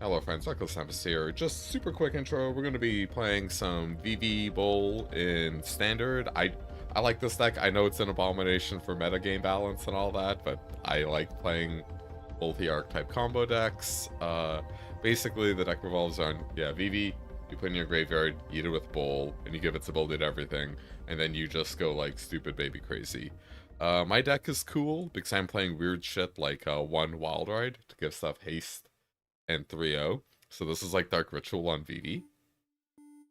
Hello friends, Excelsior here. Just super quick intro. We're going to be playing some Vivi Bowl in Standard. I like this deck. I know it's an abomination for metagame balance and all that, but I like playing multi-archetype combo decks. Basically, the deck revolves on, Vivi, you put in your graveyard, eat it with Bowl, and you give its ability to everything, and then you just go like stupid baby crazy. My deck is cool because I'm playing weird shit like 1 Wild Ride to give stuff haste and 3-0. So this is like Dark Ritual on VV.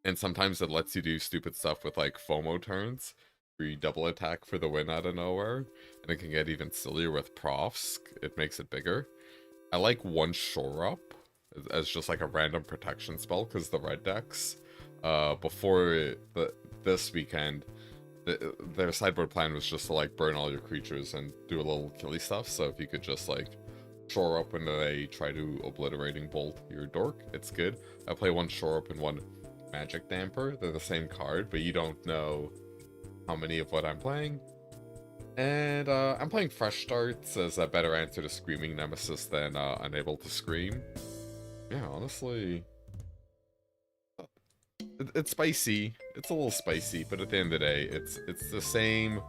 And sometimes it lets you do stupid stuff with like FOMO turns, where you double attack for the win out of nowhere. And it can get even sillier with Profs. It makes it bigger. I like 1 Shore Up as just like a random protection spell, because the red decks, this weekend, their sideboard plan was just to like burn all your creatures and do a little killy stuff. So if you could just like Shore Up when they try to Obliterating Bolt your dork, it's good. I play 1 Shore Up and 1 Magic Damper. They're the same card, but you don't know how many of what I'm playing. And I'm playing Fresh Starts as a better answer to Screaming Nemesis than Unable to Scream. Yeah, honestly, it's spicy. It's a little spicy, but at the end of the day, it's the same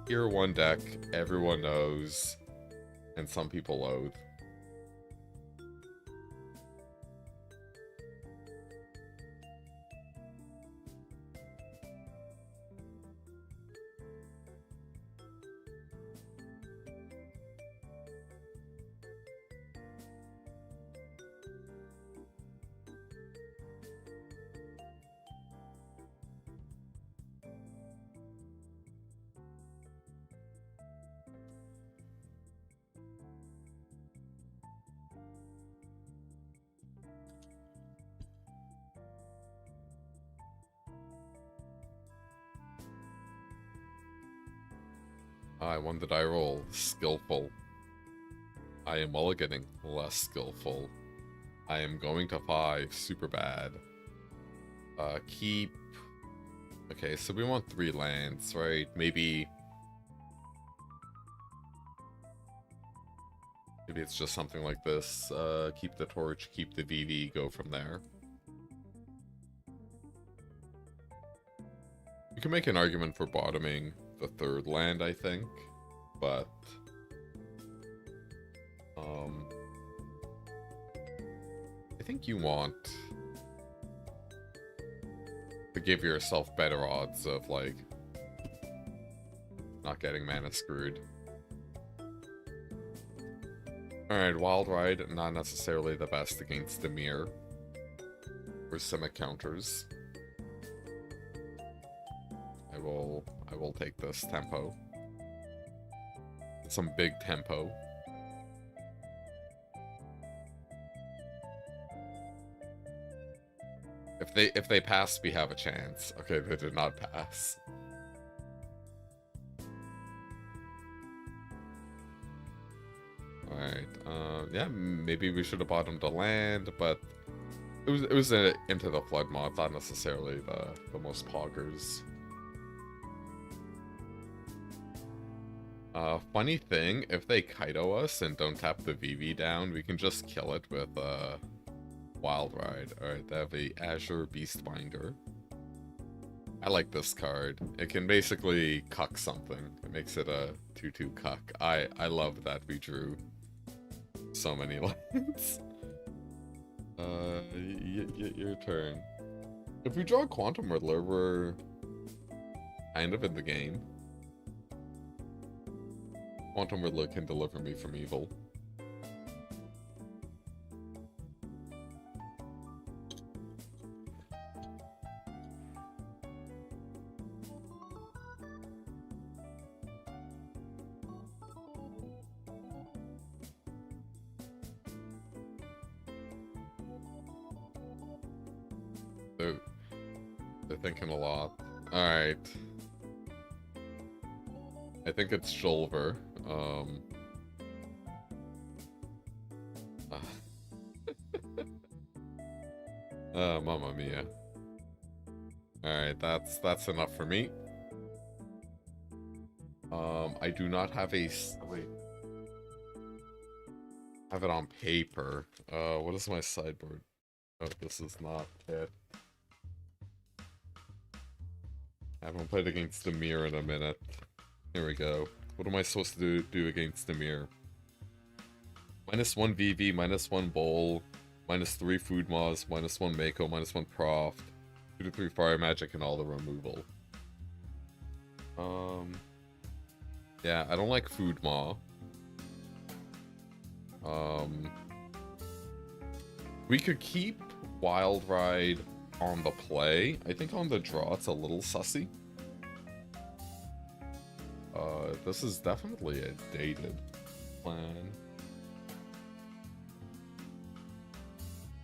Tier 1 deck everyone knows and some people loathe. I won the die roll. Skillful. I am mulliganing. Less skillful. I am going to 5. Super bad. Keep. Okay, so we want 3 lands, right? Maybe it's just something like this. Keep the torch, keep the VV, go from there. You can make an argument for bottoming the 3rd land, I think, but I think you want to give yourself better odds of like not getting mana screwed. Alright, Wild Ride, not necessarily the best against the mirror or Simic counters. I will take this tempo. Some big tempo. If they pass, we have a chance. Okay, they did not pass. Alright, yeah, maybe we should have bottomed a land, but it was Into the Flood mod, not necessarily the most poggers. Funny thing, if they Kaido us and don't tap the VV down, we can just kill it with Wild Ride. Alright, they have a Azure Beastbinder. I like this card. It can basically cuck something. It makes it a 2/2 cuck. I love that we drew so many lines. Your turn. If we draw a Quantum Riddler, we're kind of in the game. Quantum Riddler can deliver me from evil. They're thinking a lot. Alright. I think it's Shulver. Mamma mia. Alright, that's enough for me. I do not have a... Wait. have it on paper. What is my sideboard? Oh, this is not it. I haven't played against the mirror in a minute. Here we go. What am I supposed to do against the mirror? -1 VV, -1 Bowl, -3 Food Moss, -1 Mako, -1 Prof, 2 to 3 Fire Magic, and all the removal. Yeah, I don't like Food Maw. We could keep Wild Ride on the play. I think on the draw it's a little sussy. This is definitely a dated plan.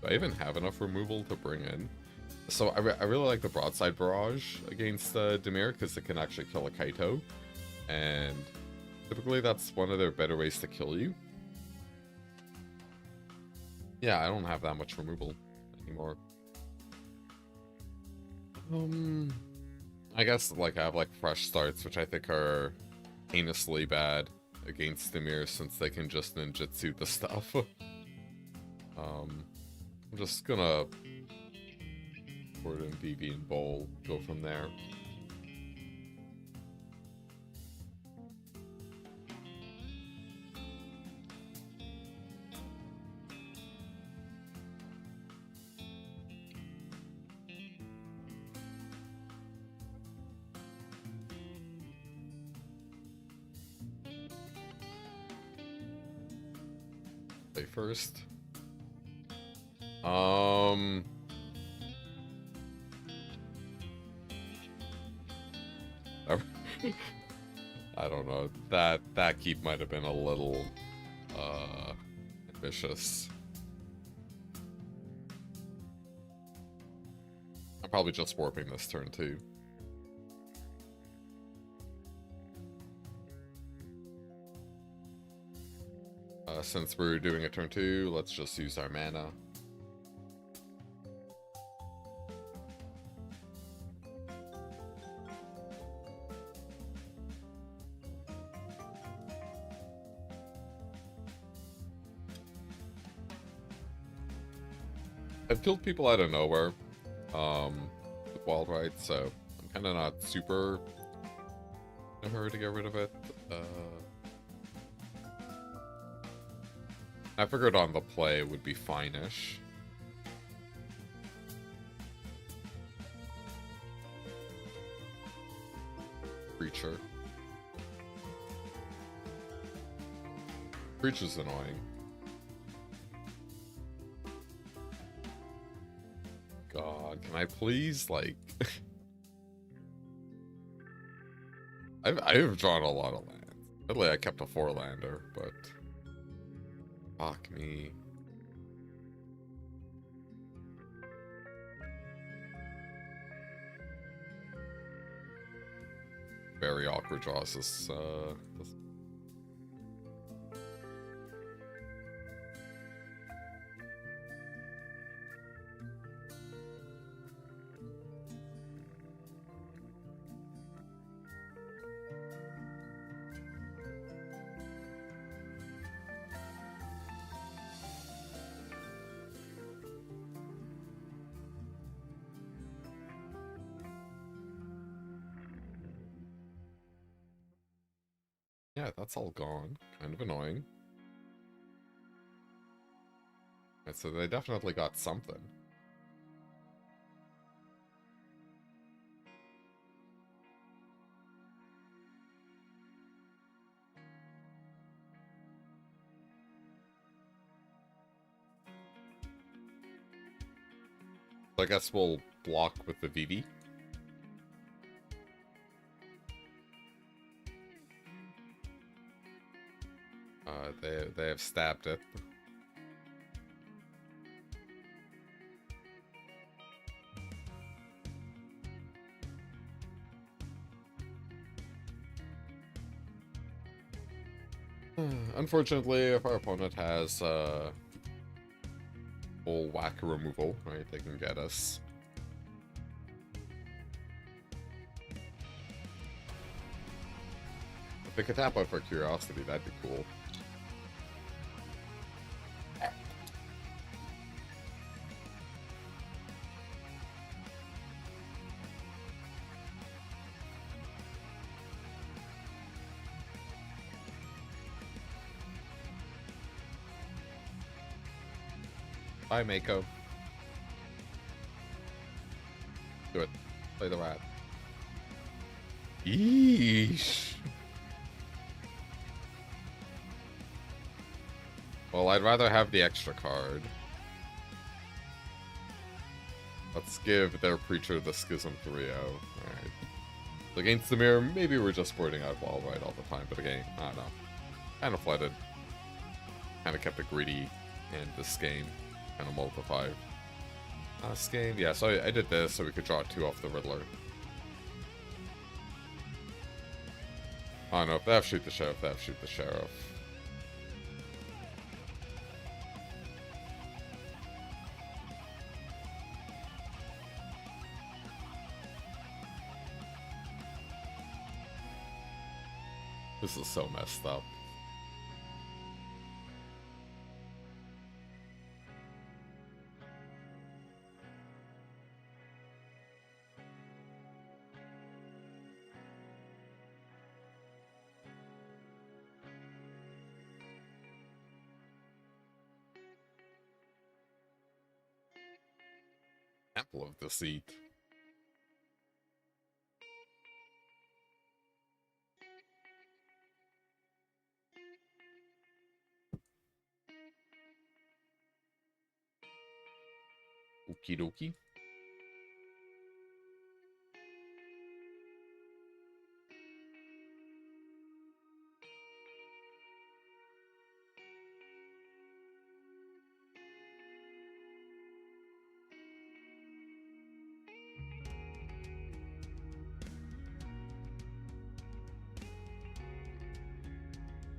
Do I even have enough removal to bring in? So I really like the Broadside Barrage against Dimir because it can actually kill a Kaito. And typically that's one of their better ways to kill you. Yeah, I don't have that much removal anymore. I guess like I have like fresh starts, which I think are heinously bad against Dimir since they can just ninjutsu the stuff. I'm just gonna put in Vivi and Bowl, go from there. Play first. I don't know. That keep might have been a little ambitious. I'm probably just warping this turn too. Since we're doing a turn 2, let's just use our mana. I've killed people out of nowhere with Wild Ride, so I'm kind of not super in a hurry to get rid of it. I figured on the play it would be fine-ish. Creature. Creature's annoying. God, can I please, like... I've drawn a lot of lands. Admittedly, I kept a 4-lander, but... Fuck me. Very awkward draws this, Yeah, that's all gone. Kind of annoying. Right, so they definitely got something. I guess we'll block with the Vivi. They have stabbed it. Unfortunately, if our opponent has full whack removal, right, they can get us. If they could tap out for Curiosity, that'd be cool. Bye, Mako. Do it. Play the rat. Yeesh. Well, I'd rather have the extra card. Let's give their Preacher the Schism 3-0. Alright. Against the mirror, maybe we're just sporting out wall right all the time, but again, I don't know. Kinda flooded. Kinda kept it greedy, and this game kinda multiplied. Last game, yeah, so I did this so we could draw 2 off the Riddler. Oh no, if they have shoot the sheriff, they have shoot the sheriff. This is so messed up. Apple of Deceit. Okie dokie.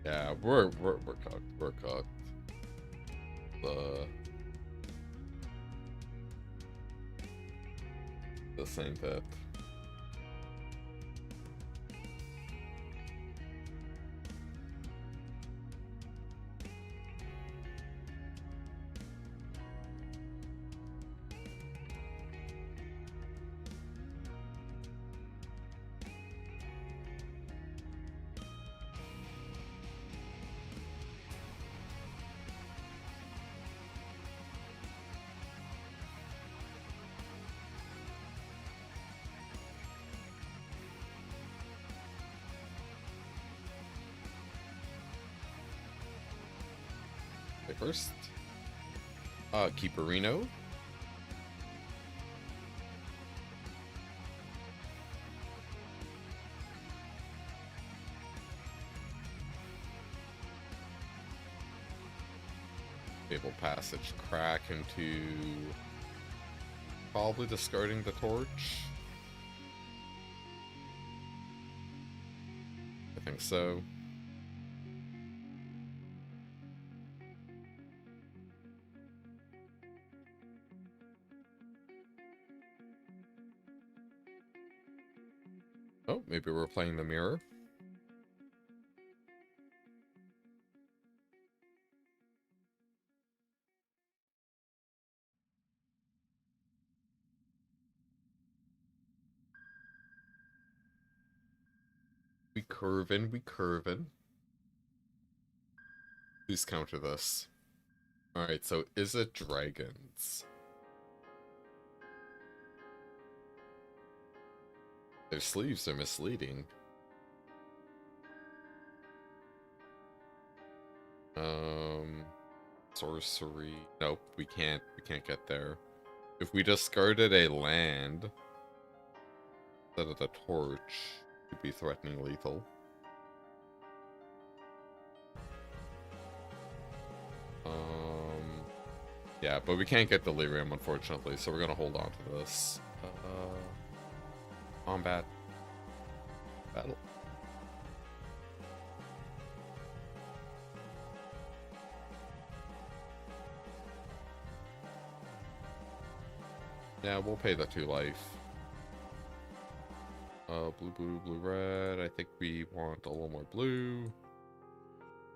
Yeah, we're cooked. We're cooked. This ain't it. Okay, first, Keeperino. Fable Passage crack into probably discarding the torch. I think so. Oh, maybe we're playing the mirror. We curvin', we curvin'. Please counter this. Alright, so is it dragons? Their sleeves are misleading. Sorcery. Nope, we can't get there. If we discarded a land instead of the torch, it'd be threatening lethal. Yeah, but we can't get Delirium, unfortunately, so we're gonna hold on to this. Combat. Battle. Yeah, we'll pay the 2 life. Blue, red. I think we want a little more blue.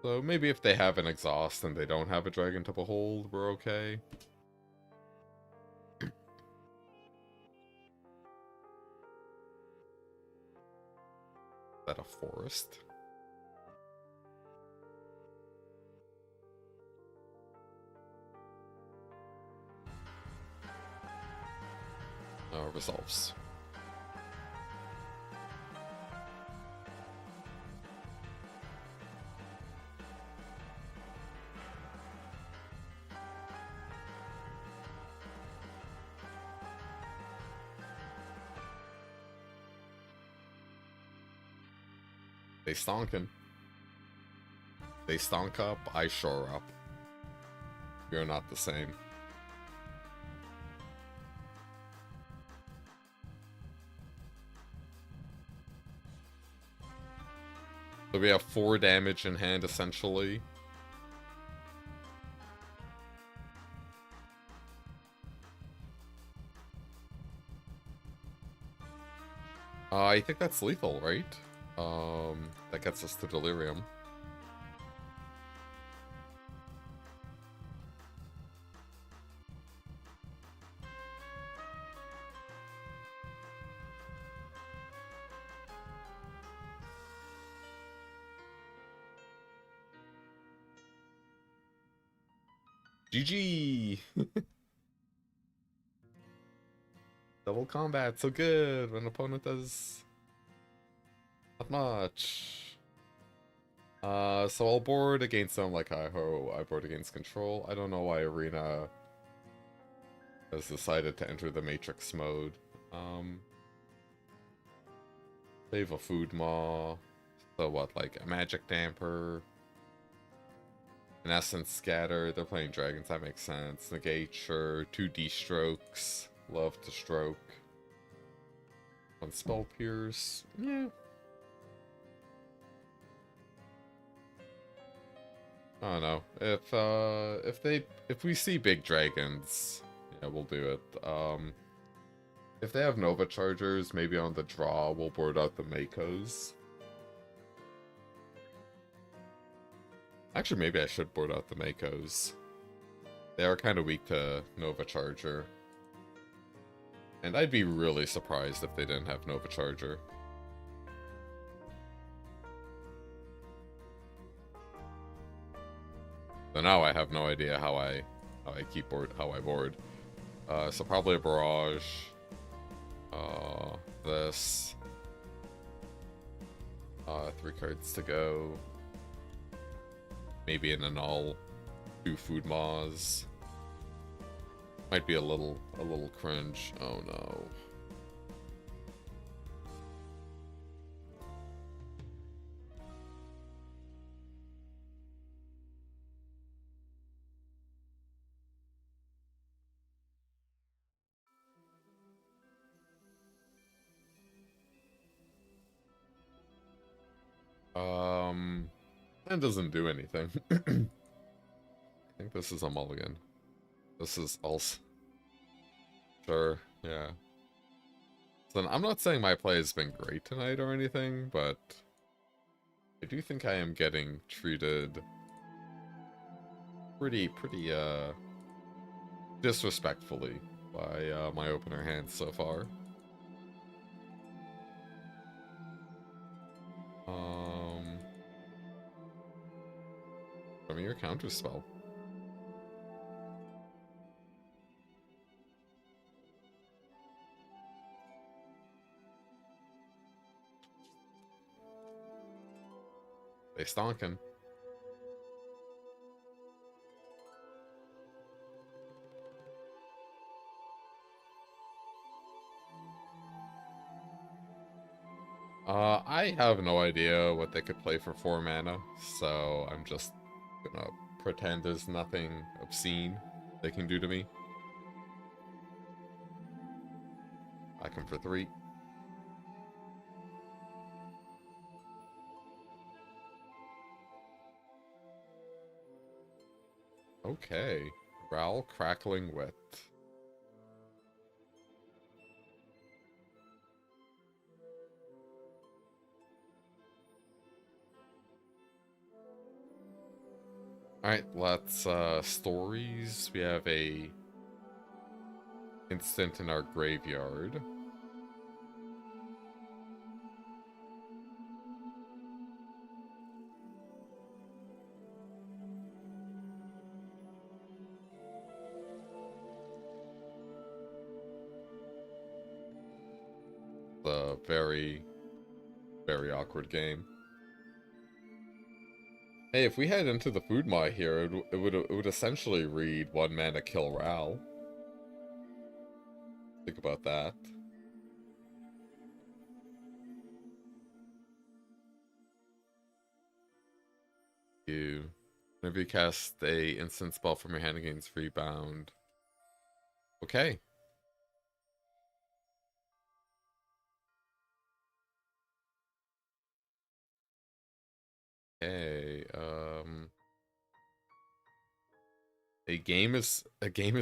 So maybe if they have an exhaust and they don't have a dragon to behold, we're okay. Is that a forest? resolves. They stonkin'. They stonk up, I shore up. You're not the same. So we have 4 damage in hand, essentially. I think that's lethal, right? That gets us to Delirium. GG! Double combat, so good when an opponent does not much. So I'll board against them like I board against Control. I don't know why Arena has decided to enter the Matrix mode. They have a Food Maw. So what, like a Magic Damper? In essence, Scatter. They're playing Dragons, that makes sense. Negate, sure. 2 D-Strokes. Love to stroke. 1 Spell Pierce. Yeah. I don't know. If we see big dragons, yeah, we'll do it. If they have Nova Chargers, maybe on the draw we'll board out the Makos. Actually, maybe I should board out the Makos. They are kind of weak to Nova Charger. And I'd be really surprised if they didn't have Nova Charger. So now I have no idea how I board. So probably a Barrage. This. 3 cards to go. Maybe an Annul. 2 Food Maws. Might be a little cringe. Oh no. That doesn't do anything. I think this is a mulligan. This is also... Sure, yeah. So I'm not saying my play has been great tonight or anything, but I do think I am getting treated pretty disrespectfully by my opener hands so far. Show me your counter spell. They stonkin'. I have no idea what they could play for 4 mana, so I'm just gonna pretend there's nothing obscene they can do to me. I come for 3. Okay. Growl, Crackling Wit. Alright, let's, stories. We have a instant in our graveyard. a very, very awkward game. Hey, if we head into the food maw here, it would essentially read 1 mana kill Ral. Think about that. Whenever you cast a instant spell from your hand, it gains rebound. Okay. Okay, a game is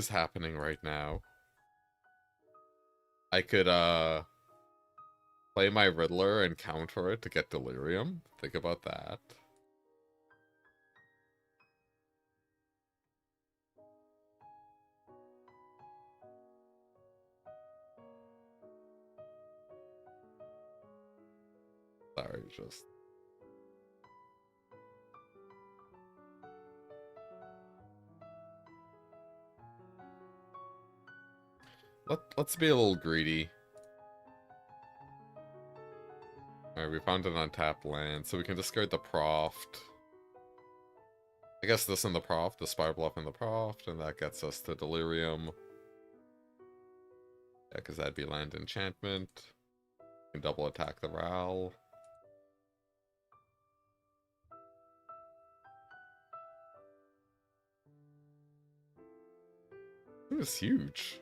happening right now. I could play my Riddler and counter it to get Delirium. Think about that. Sorry, just... Let's be a little greedy. Alright, we found an untapped land, so we can discard the Proft. I guess this and the Proft, the Spire Bluff and the Proft, and that gets us to Delirium. Yeah, because that'd be land enchantment. We can double attack the Ral. It was huge.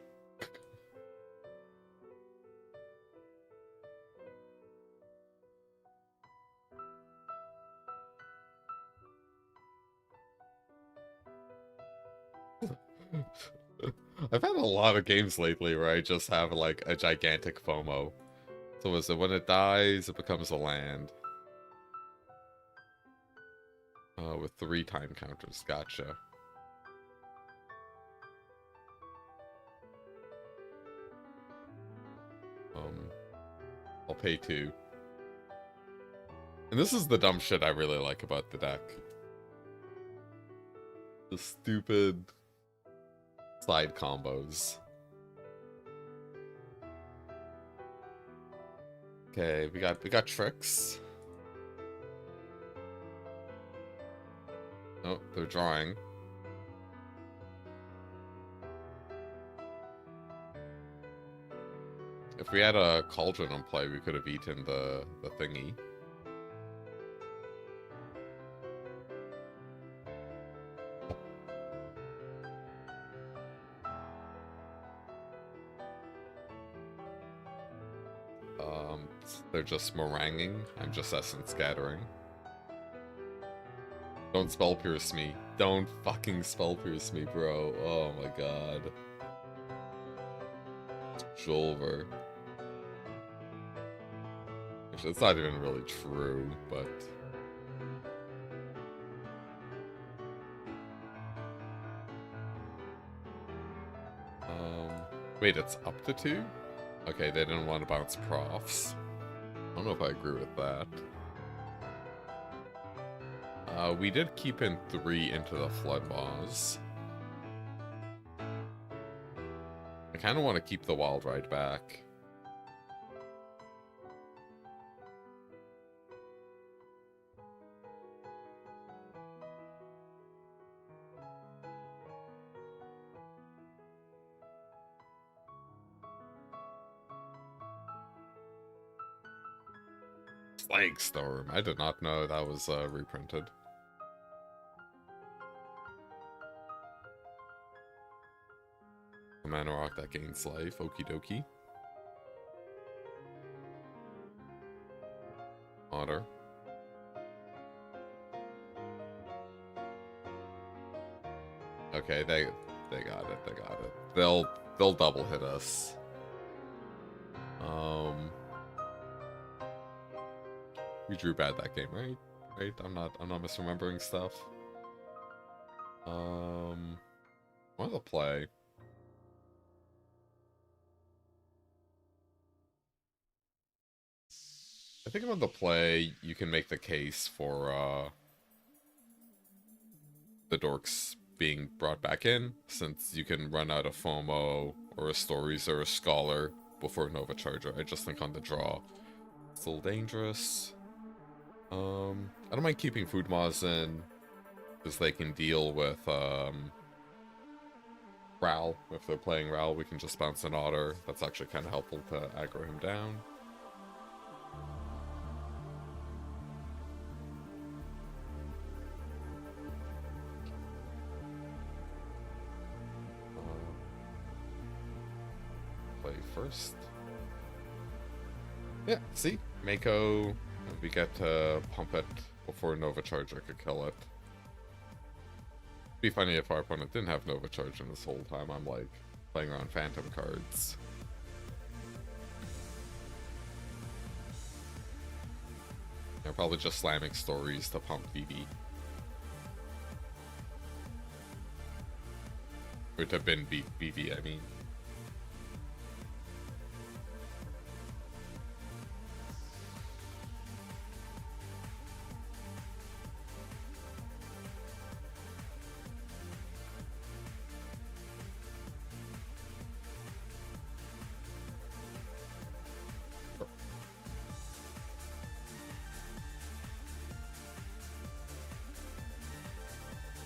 I've had a lot of games lately where I just have like a gigantic FOMO. So is it when it dies, it becomes a land. With 3 time counters, gotcha. I'll pay 2. And this is the dumb shit I really like about the deck. The stupid side combos. Okay, we got tricks. Oh, they're drawing. If we had a Cauldron in play, we could have eaten the thingy. They're just meringuing. I'm just Essence Scattering. Don't Spell Pierce me. Don't fucking Spell Pierce me, bro. Oh my god. Julver. It's not even really true, but... Wait, it's up to 2? Okay, they didn't want to bounce Profs. I don't know if I agree with that. We did keep in 3 into the Flood Maws. I kind of want to keep the Wild Ride back. Flank Storm. I did not know that was reprinted. A mana rock that gains life. Okie dokie. Otter. Okay, they got it. They got it. They'll double hit us. We drew bad that game, right? Right? I'm not misremembering stuff. What to play? I think about the play, you can make the case for the dorks being brought back in, since you can run out of FOMO or a Stories or a Scholar before Nova Charger. I just think on the draw, it's a little dangerous. I don't mind keeping Food Moths in, because they can deal with, Ral. If they're playing Ral, we can just bounce an Otter. That's actually kind of helpful to aggro him down. Play first. Yeah, see? Mako, we get to pump it before Nova Charger could kill it. Be funny if our opponent didn't have Nova Charge in this whole time. I'm like playing around Phantom cards. They're probably just slamming stories to pump Vivi. Or to bin Vivi, I mean.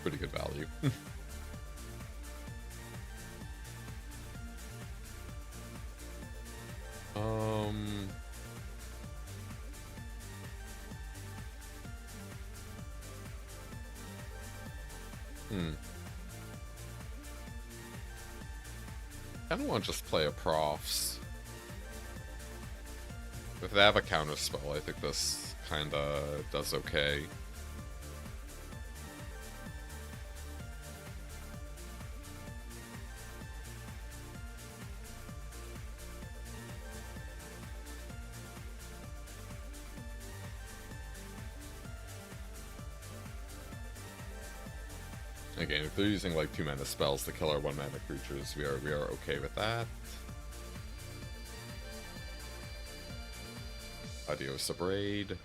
Pretty good value. I don't want to just play a Profs. If they have a counter spell, I think this kinda does okay. Again, if they're using like 2-mana spells to kill our 1-mana creatures, we are okay with that. Adios Abrade.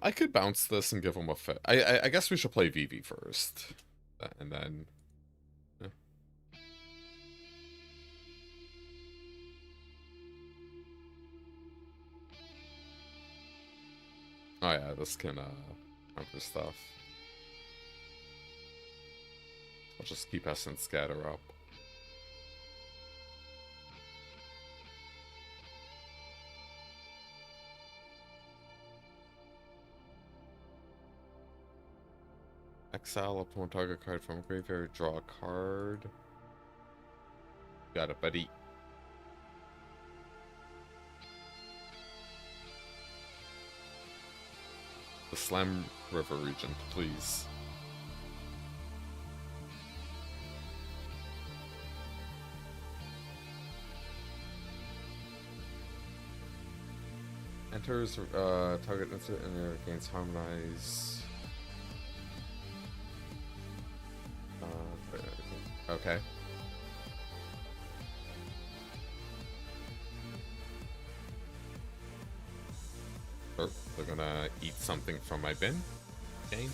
I could bounce this and give him a fit. I guess we should play Vivi first, and then. Yeah. Oh yeah, this can counter stuff. I'll just keep Essence Scatter up. Exile up to one target card from a graveyard, draw a card. Got it, buddy. The Slam River region, please. Enters target instant and gains Harmonize. Okay. Or they're gonna eat something from my bin. Okay.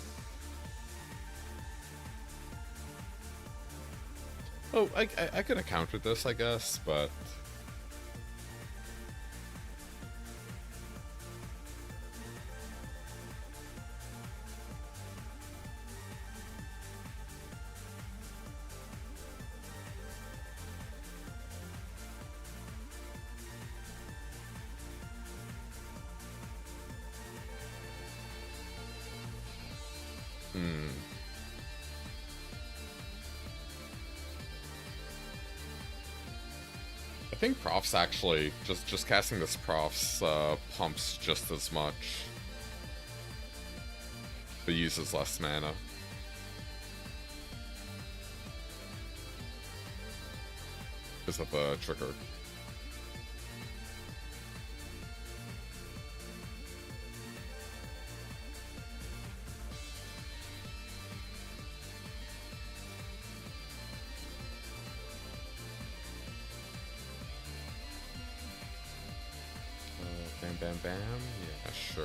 Oh, I could have countered this, I guess, but. I think Profs actually, just casting this Profs pumps just as much, but uses less mana. Because of the trigger. Bam bam, yeah, sure.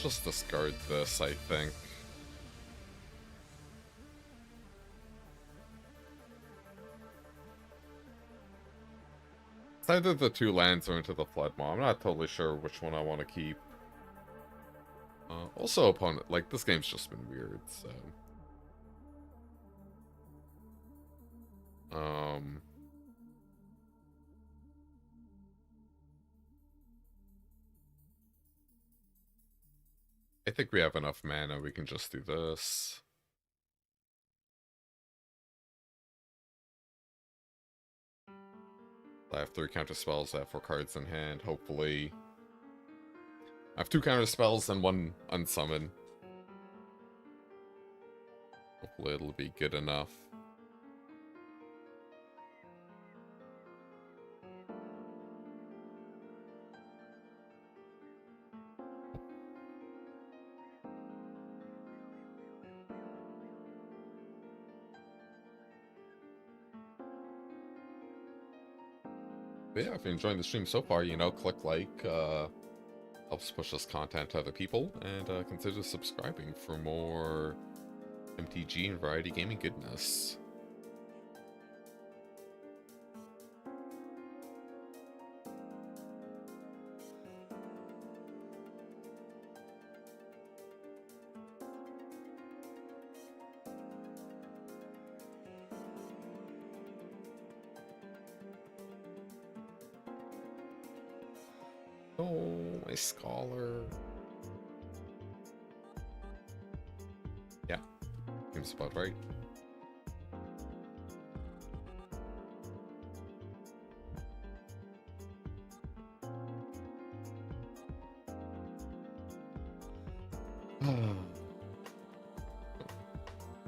just discard this, I think. It's either the 2 lands or into the Flood Maw. I'm not totally sure which one I want to keep. Also, opponent, like, this game's just been weird, so... I think we have enough mana, we can just do this. I have 3 counter spells, I have 4 cards in hand, hopefully. I have 2 counter spells and 1 unsummon. Hopefully it'll be good enough. But yeah, if you're enjoying the stream so far, you know, click like, helps push this content to other people, and consider subscribing for more MTG and variety gaming goodness. Oh, my scholar. Yeah, seems about right.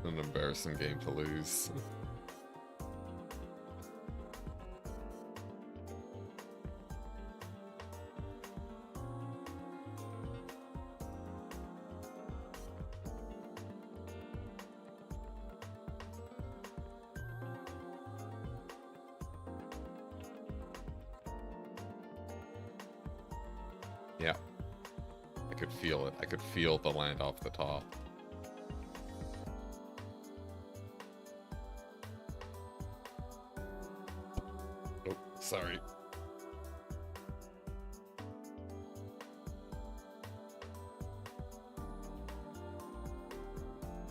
An embarrassing game to lose. Yeah, I could feel it. I could feel the land off the top. Oh, sorry.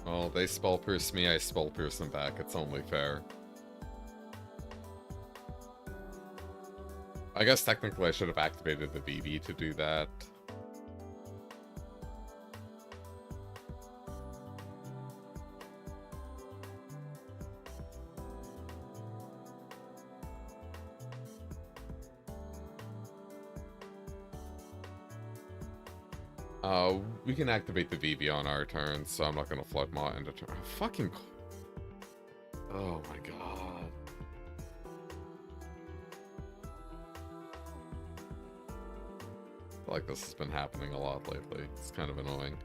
Well, they spell pierce me, I spell pierce them back. It's only fair. I guess technically I should have activated the Vivi to do that. We can activate the Vivi on our turn, so I'm not gonna Flood Maw into turn. Fucking... Oh my god. I feel like this has been happening a lot lately. It's kind of annoying.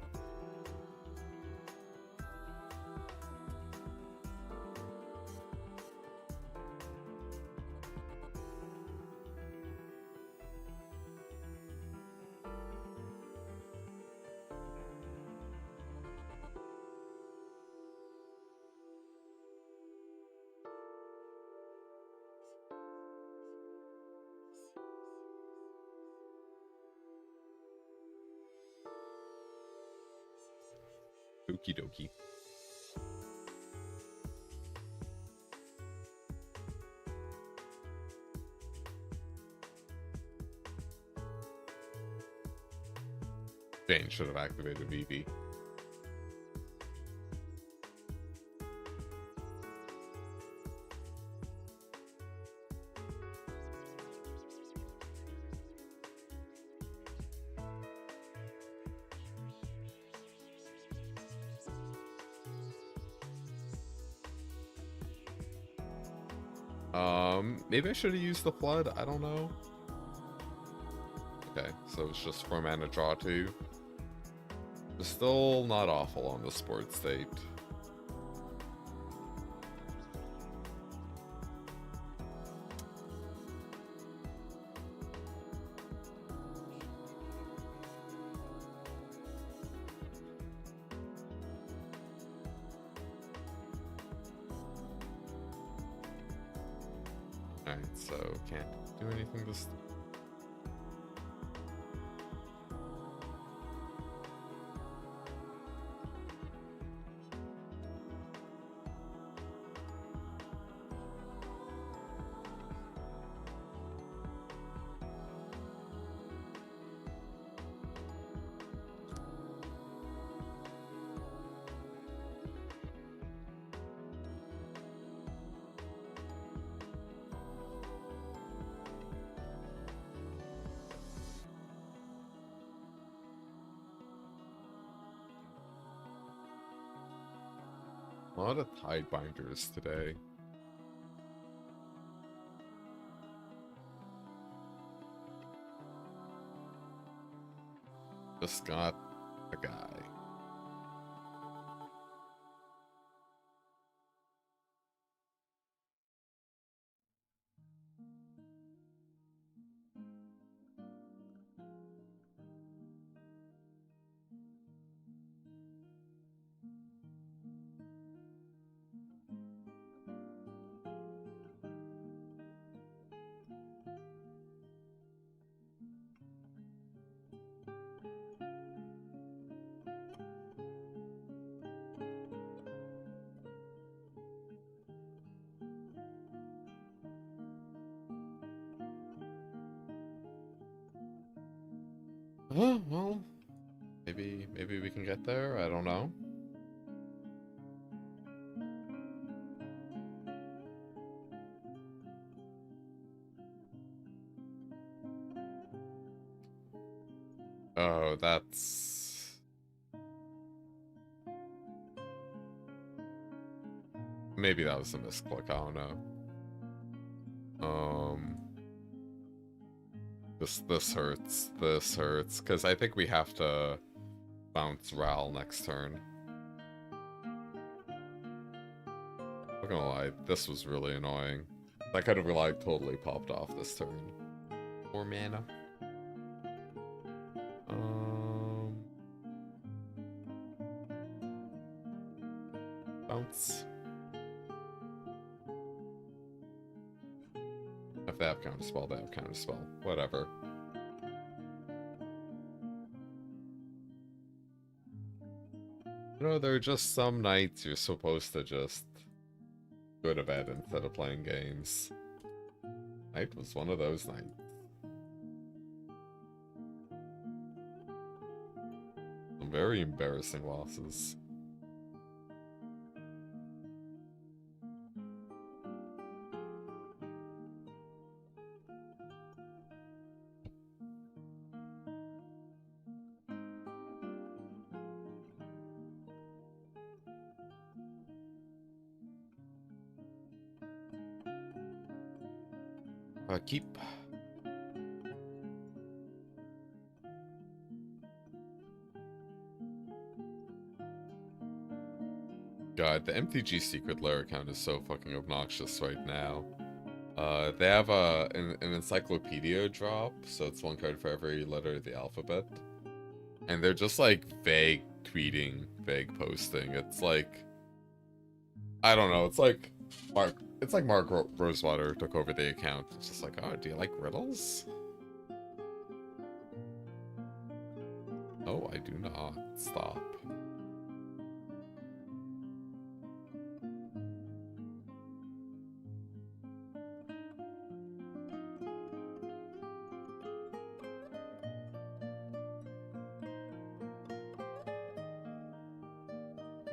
Okie dokie. Jane should have activated Vivi. Maybe I should have used the Flood, I don't know. Okay, so it's just 4 mana draw 2. It's still not awful on the sport state. Alright, so can't do anything this... A lot of tide binders today. Just got a guy. Oh, well, maybe we can get there. I don't know. Oh, that's... Maybe that was a misclick, I don't know. This hurts. This hurts. Because I think we have to bounce Ral next turn. Not gonna lie, this was really annoying. That could have like totally popped off this turn. 4 mana. Bounce. If they have counterspell, they have counterspell. Whatever. You know, there are just some nights you're supposed to just go to bed instead of playing games. Night was one of those nights. Some very embarrassing losses. Keep. God, the MTG Secret Lair account is so fucking obnoxious right now. They have an encyclopedia drop, so it's 1 card for every letter of the alphabet. And they're just like vague tweeting, vague posting. It's like, I don't know, it's like Mark Rosewater took over the account. It's just like, oh, do you like riddles? Oh, I do not. Stop.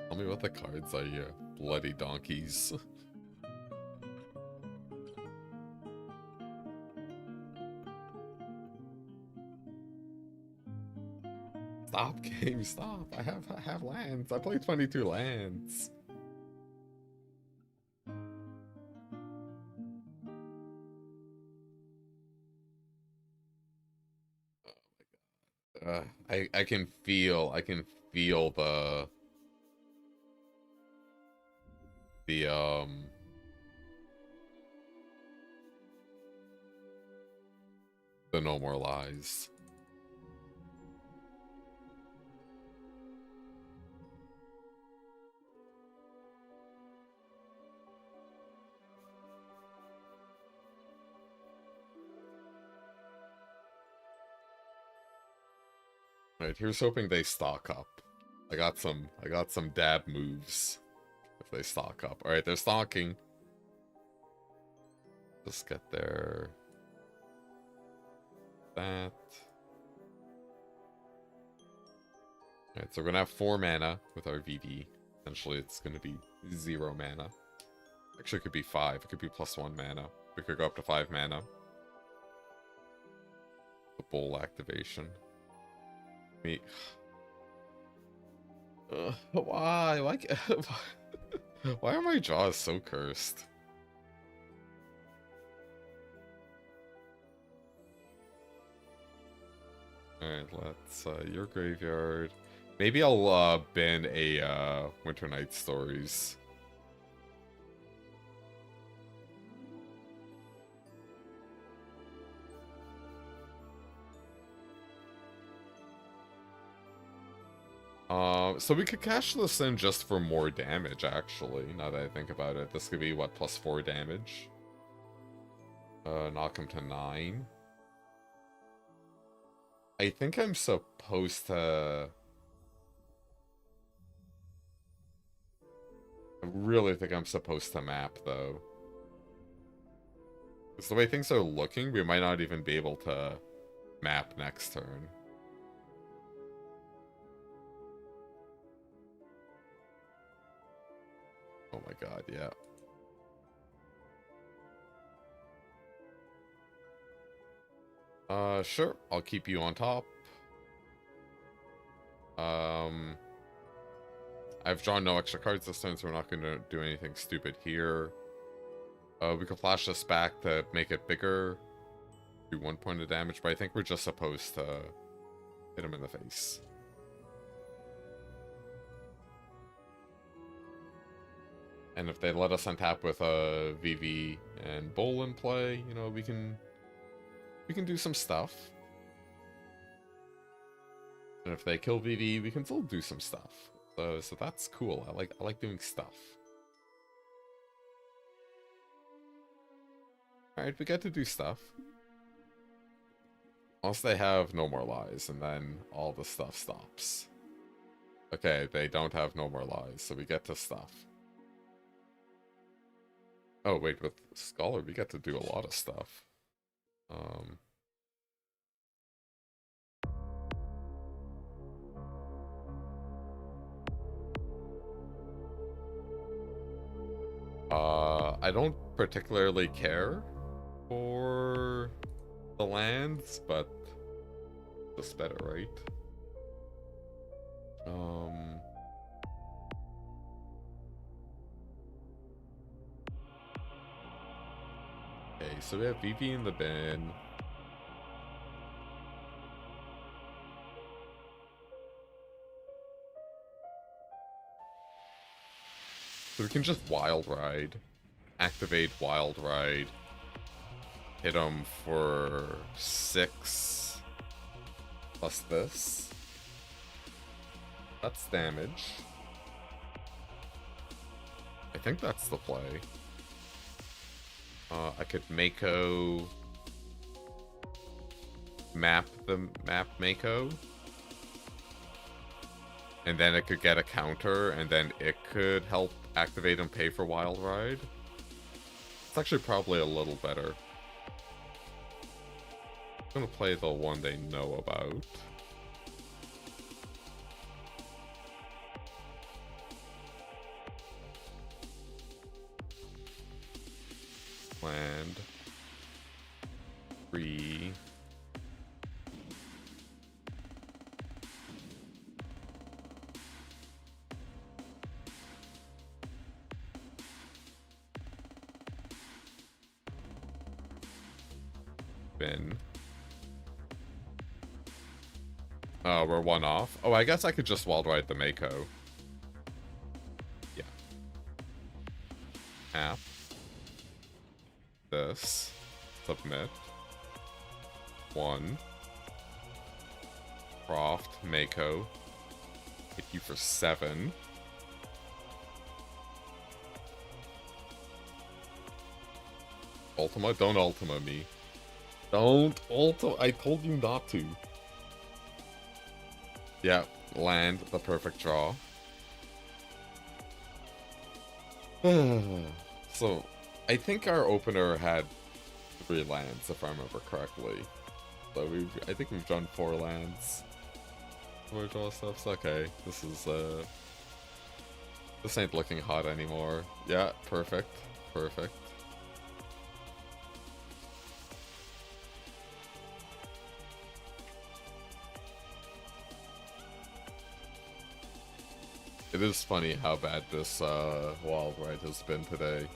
Tell me what the cards are, you bloody donkeys. Stop, game, stop. I have lands. I play 22 lands. Oh my god. I can feel the no more lies. Alright, here's hoping they stock up. I got some dab moves if they stock up. Alright, they're stocking. Just get there. That. Alright, so we're gonna have 4 mana with our VV. Essentially, it's gonna be 0 mana. Actually, it could be 5. It could be +1 mana. We could go up to 5 mana. The bowl activation. Me. Why? Why are my jaws so cursed? Alright, let's, your graveyard. Maybe I'll, ban a, Winter Night Stories. So we could cash this in just for more damage, actually, now that I think about it. This could be, what, +4 damage? Knock him to 9. I think I'm supposed to... I really think I'm supposed to map, though. Because the way things are looking, we might not even be able to map next turn. Oh my god, yeah. Sure, I'll keep you on top. I've drawn no extra cards this turn, so we're not going to do anything stupid here. We could flash this back to make it bigger. Do 1 point of damage, but I think we're just supposed to hit him in the face. And if they let us untap with a VV and Bowl in play, you know, we can do some stuff. And if they kill VV, we can still do some stuff. So that's cool. I like doing stuff. Alright, we get to do stuff. Once they have no more lies, and then all the stuff stops. Okay, they don't have no more lies, so we get to stuff. Oh, wait, with Scholar, we get to do a lot of stuff. I don't particularly care for the lands, but just better, right? Okay, so we have VV in the bin. So we can just Wild Ride. Activate Wild Ride. Hit him for 6. Plus this. That's damage. I think that's the play. I could Mako... map Mako. And then it could get a counter, and then it could help activate and pay for Wild Ride. It's actually probably a little better. I'm gonna play the one they know about. Land. 3. Bin. Oh, we're 1 off. Oh, I guess I could just Wild Ride the Mako. Yeah. App. This. Submit. 1. Croft. Mako. Hit you for 7. Ultima? Don't Ultima me. Don't Ultima. I told you not to. Yeah, land, the perfect draw. So, I think our opener had 3 lands, if I remember correctly. So I think we've drawn 4 lands. More draw stuffs. Okay, this ain't looking hot anymore. Yeah, perfect, perfect. It is funny how bad this wild ride has been today.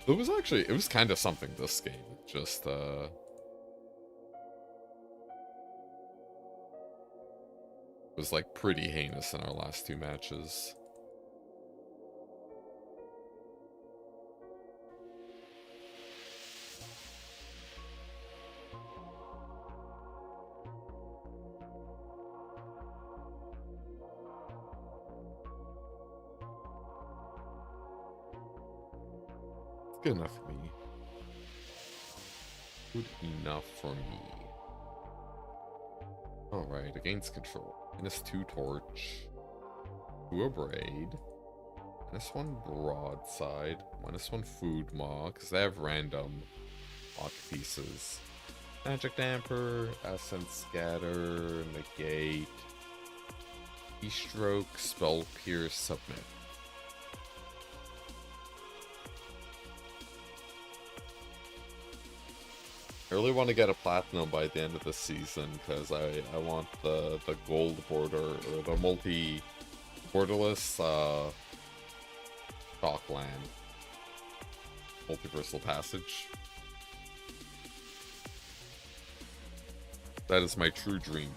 It was kind of something this game. Just was like pretty heinous in our last 2 matches. Good enough for me. Good enough for me. Alright, against control. -2 torch. 2 abrade. -1 broadside. -1 food maw, because they have random lock pieces. Magic damper, essence scatter, negate. Keystroke, spell pierce, submit. I really want to get a platinum by the end of the season because I want the gold border or the borderless Dockland multiversal passage. That is my true dream.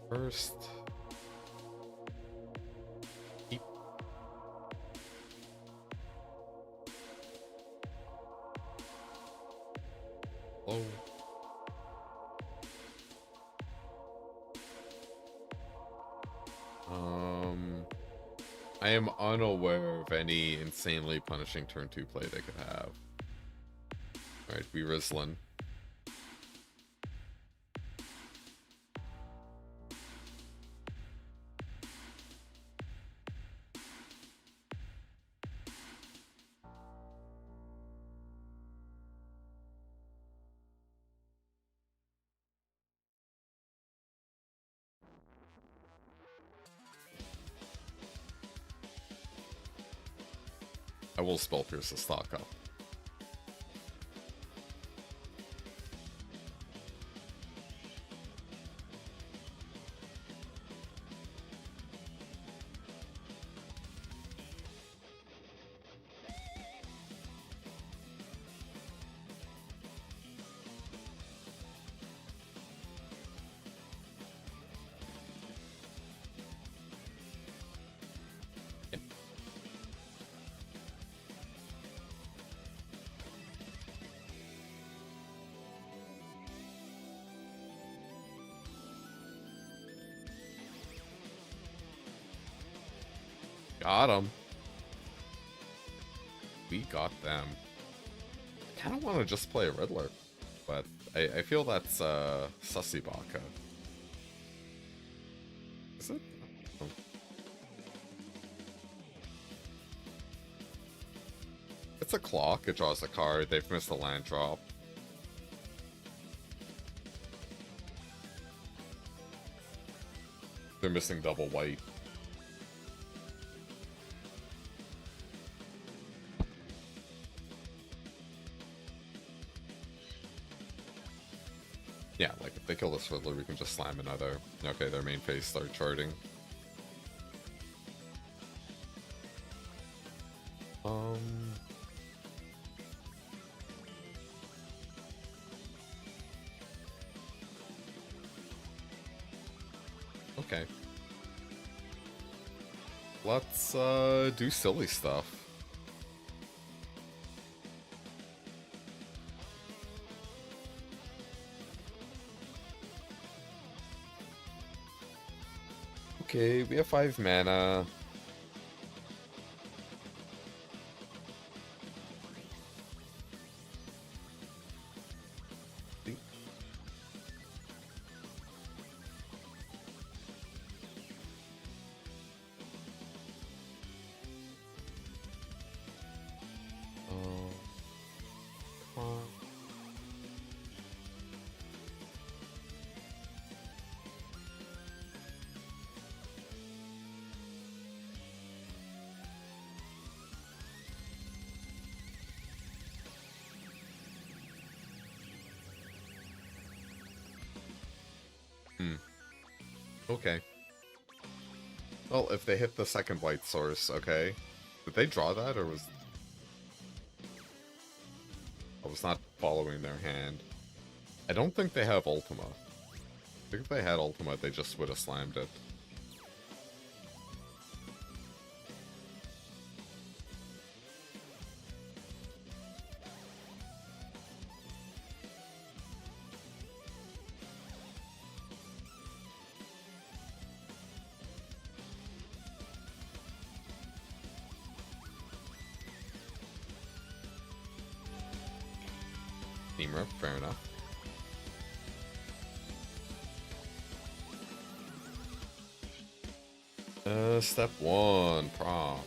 First, keep. Low. I am unaware of any insanely punishing turn 2 play they could have. Alright, we Rislin. I will spell pierce the stock up. Got him. We got them. I kind of want to just play a Riddler, but I feel that's Sussy Baka. Is it? Oh. It's a clock. It draws a card. They've missed a land drop. They're missing double white. Yeah, like, if they kill this Riddler, we can just slam another. Okay, their main phase start charting. Okay. Let's do silly stuff. Okay, we have 5 mana. Okay. Well, if they hit the second white source, okay. Did they draw that, or was... I was not following their hand. I don't think they have Ultima. I think if they had Ultima, they just would have slammed it. Steamer, fair enough. Step 1, Proft.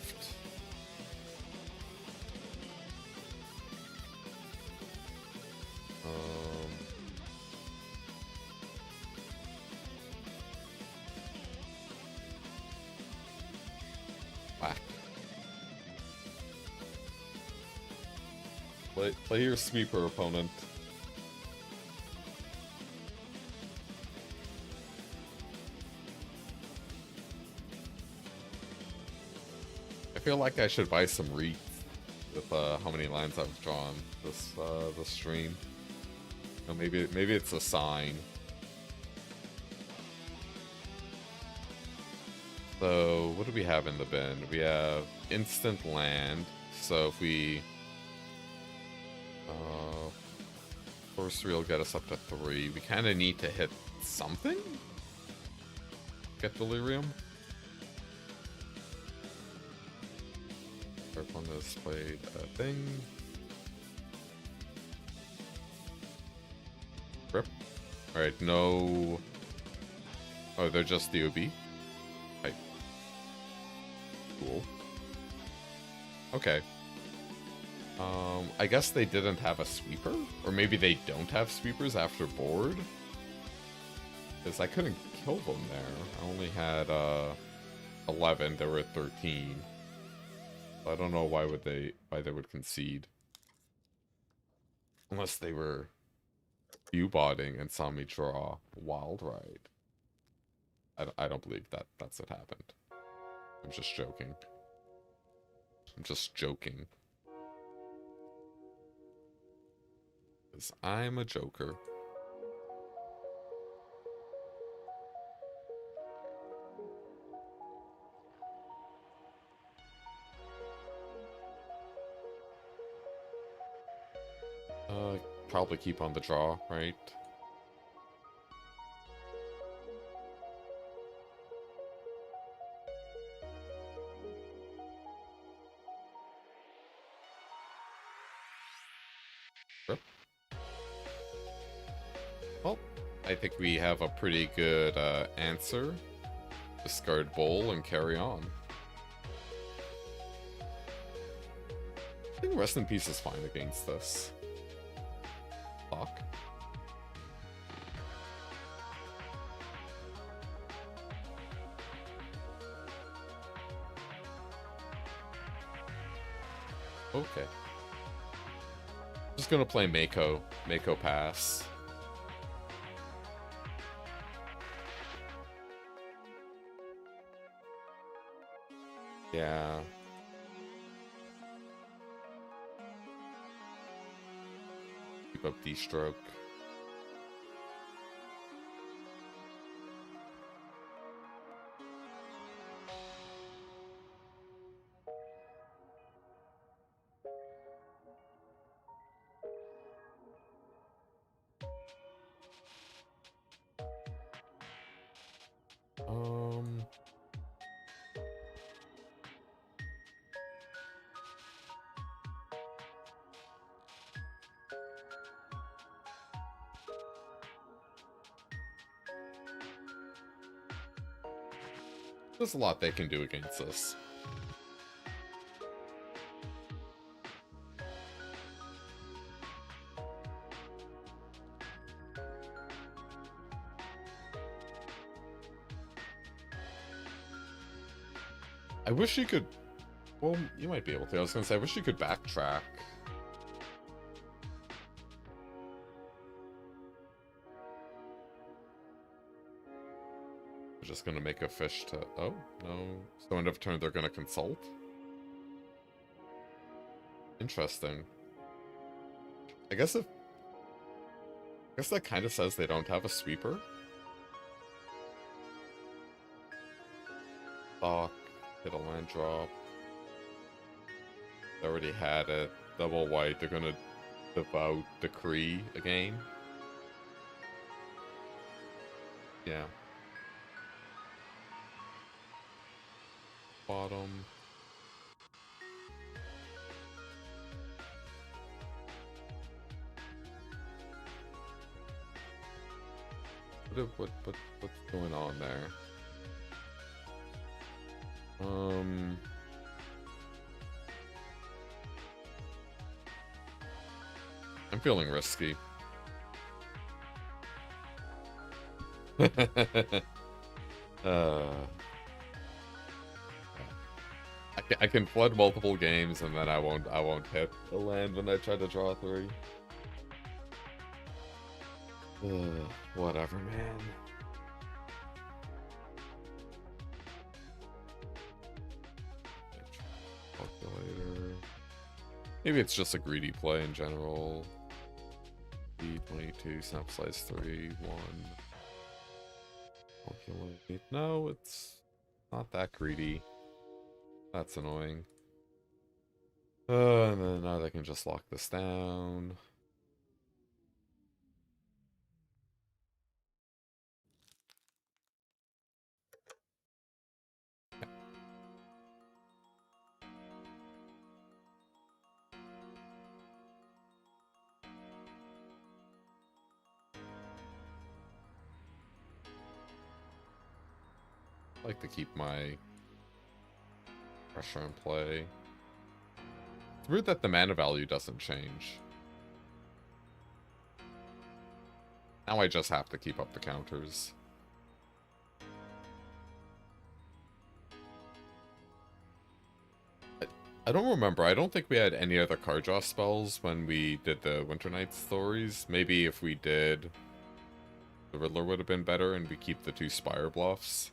Whack. Play your sweeper, opponent. I feel like I should buy some Reef with how many lines I've drawn this stream. You know, maybe it's a sign. So what do we have in the bin? We have instant land. So if we sorcery will get us up to 3. We kind of need to hit something. Get delirium. First one has played a thing. Rip. Alright, no... Oh, they're just the OB? Right. Cool. Okay. I guess they didn't have a sweeper? Or maybe they don't have sweepers after board? Because I couldn't kill them there. I only had 11, there were 13. I don't know why they would concede. Unless they were U-botting and saw me draw Wild Ride. I don't believe that's what happened. I'm just joking. I'm just joking. Because I'm a joker. Probably keep on the draw, right? Sure. Well, I think we have a pretty good answer. Discard Bowl and carry on. I think Rest in Peace is fine against this. Fuck. Okay. Just gonna play Mako. Mako pass. Yeah. Keep up D-stroke. Um, there's a lot they can do against this. I wish you could... Well, you might be able to. I was gonna say, I wish you could backtrack. They're just gonna make a fish to... Oh, no. So end of turn, they're gonna consult? Interesting. I guess that kind of says they don't have a sweeper. Dock, hit a land drop. They already had it. Double white, they're gonna devout Decree again. Yeah. Bottom. What's going on there? I'm feeling risky. I can flood multiple games and then I won't hit the land when I try to draw 3. Whatever, man. Calculator. Maybe it's just a greedy play in general. D22, snap slice 3, 1. Calculate. No, it's not that greedy. That's annoying. And then now they can just lock this down. I like to keep my pressure in play. It's weird that the mana value doesn't change. Now I just have to keep up the counters. I don't remember. I don't think we had any other card draw spells when we did the Winter Night stories. Maybe if we did, the Riddler would have been better and we keep the 2 Spire Bluffs.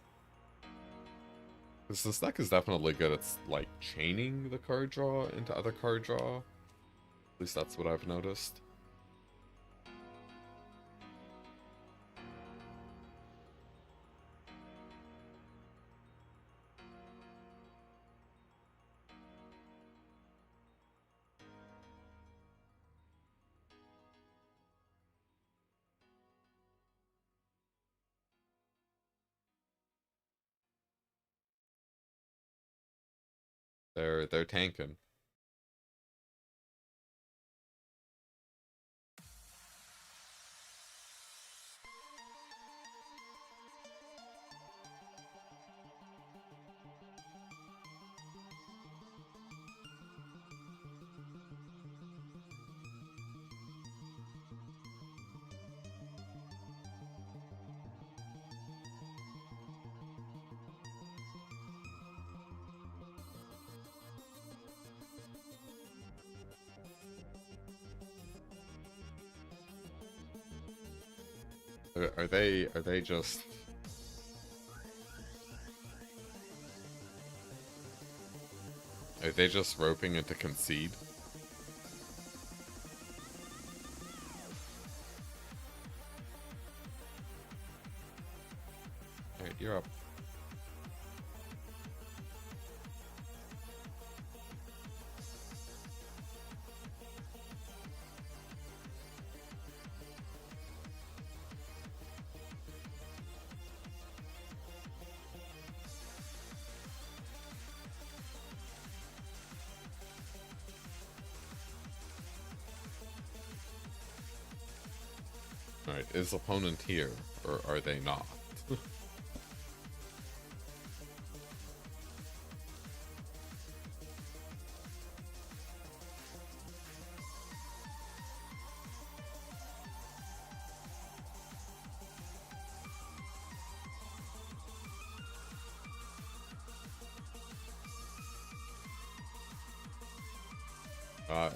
Because this deck is definitely good at, like, chaining the card draw into other card draw. At least that's what I've noticed. They're tanking. Are they just... Are they just roping into concede? Alright, you're up. Alright, is opponent here, or are they not?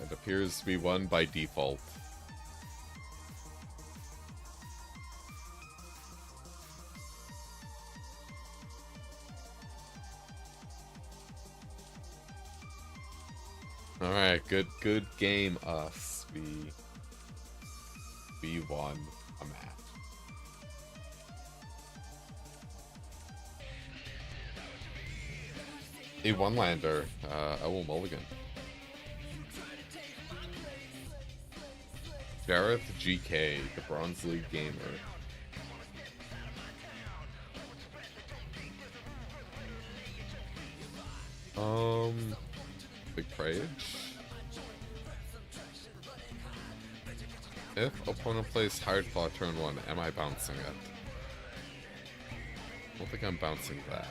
It appears to be won by default. Alright, good game, us. We won a match. A one-lander, I will mulligan. Gareth GK, the Bronze League gamer. Big Prage. If opponent plays hard claw turn 1, am I bouncing it? I don't think I'm bouncing that.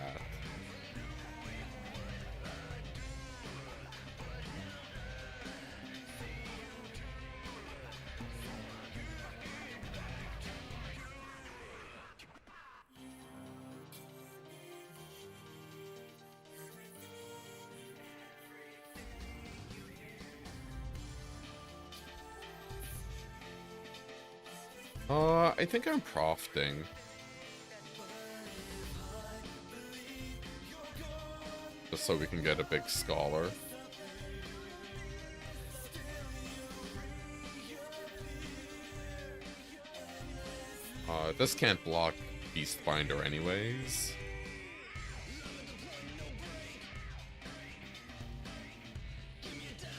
I think I'm profiting. Just so we can get a big scholar. This can't block Beastbinder anyways.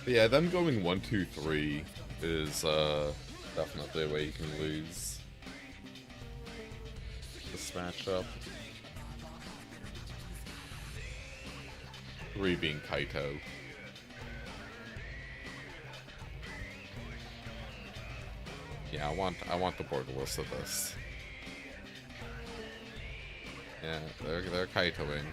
But yeah, them going 1, 2, 3 is definitely a way you can lose this matchup. 3 being Kaito. Yeah, I want the borderless of this. Yeah, they're Kaitoing.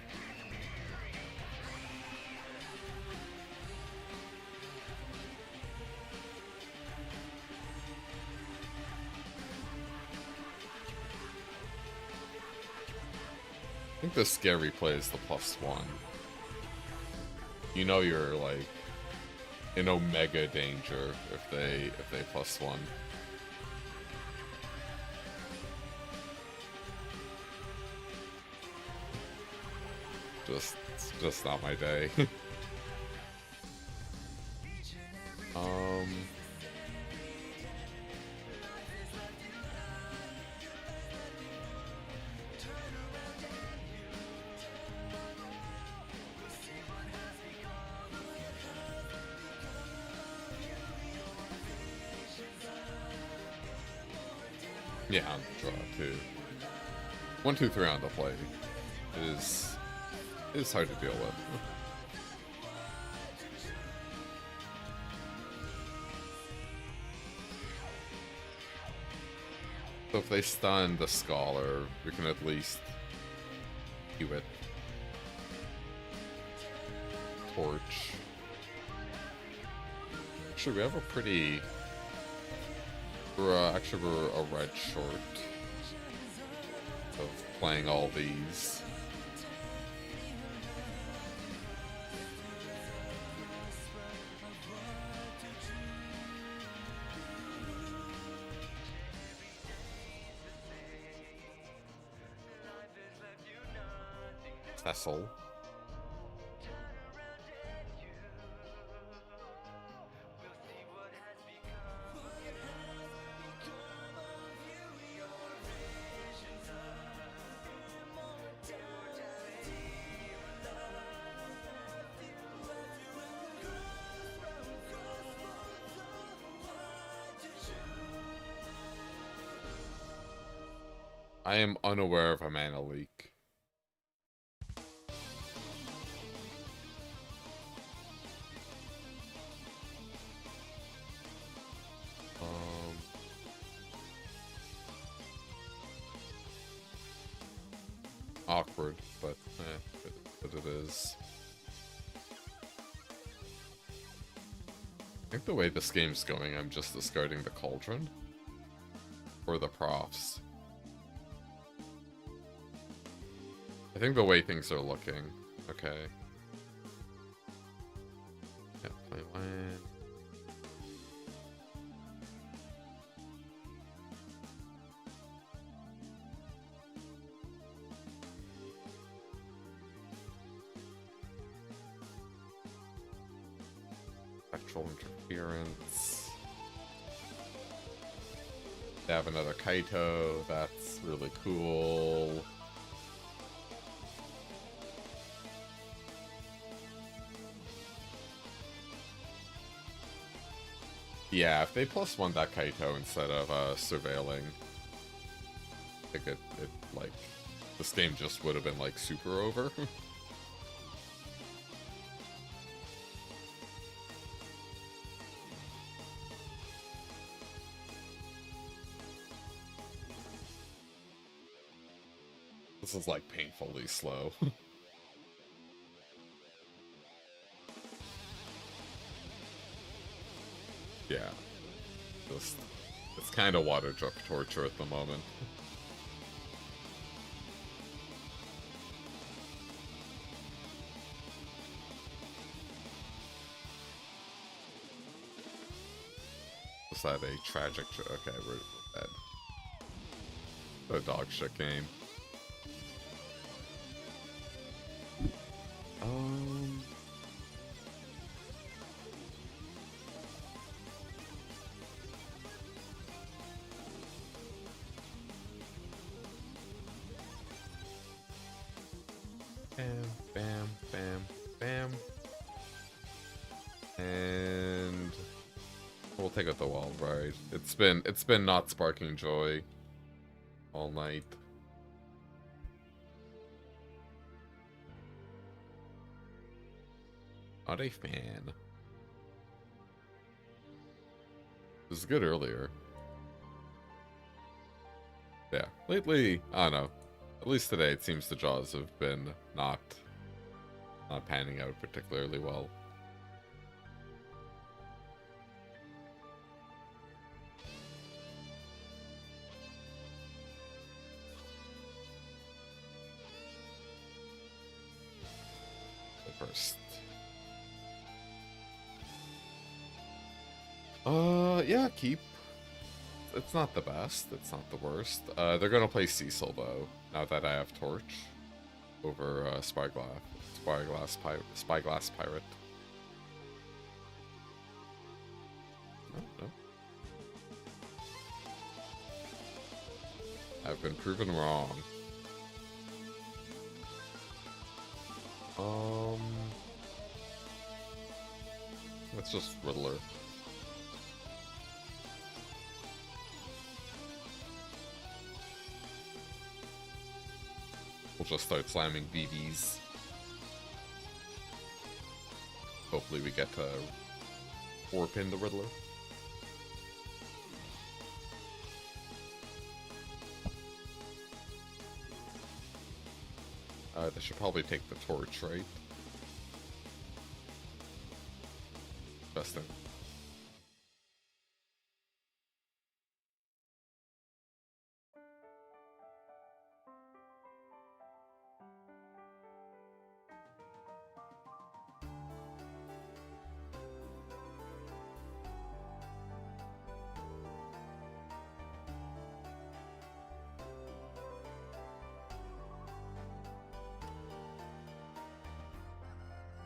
I think the scary play is the +1. You know you're like in omega danger if they +1. Just not my day. Yeah, on the draw too. 1, 2, 3 on the play is hard to deal with. So if they stun the Scholar, we can at least do it. Torch. Actually, we have a pretty... we're a red short of playing all these. Cecil. I am unaware of a mana leak. awkward, but it is. I think the way this game's going, I'm just discarding the cauldron for the profs. I think the way things are looking. Okay. Yeah, play land. Spectral interference. They have another Kaito. That's really cool. Yeah, if they +1 that Kaito instead of surveilling, I think it like this game just would have been like super over. This is like painfully slow. Yeah. Just, it's kind of water drop torture at the moment. Was that a tragic... Okay, we're dead. The dog shit game. Bam, bam, bam, bam. And we'll take out the wall, right? It's been not sparking joy all night. Not a fan. It was good earlier. Yeah, lately, I don't know. At least today, it seems the jaws have been not panning out particularly well. So first. Yeah, keep. It's not the best. It's not the worst. They're gonna play Cecil though. Now that I have Torch over Spyglass Pirate. No. I've been proven wrong. Let's just Riddler. We'll just start slamming BBs. Hopefully we get to 4-pin the Riddler. They should probably take the torch, right? Best thing.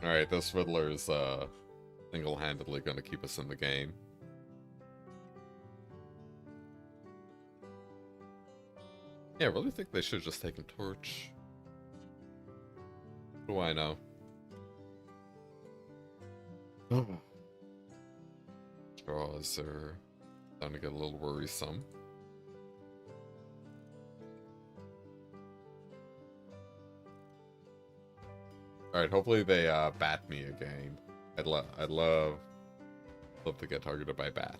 Alright, this Riddler is single-handedly going to keep us in the game. Yeah, I really think they should have just taken Torch. What do I know? Draws are starting to get a little worrisome. Alright, hopefully they bat me again. I'd love to get targeted by bat.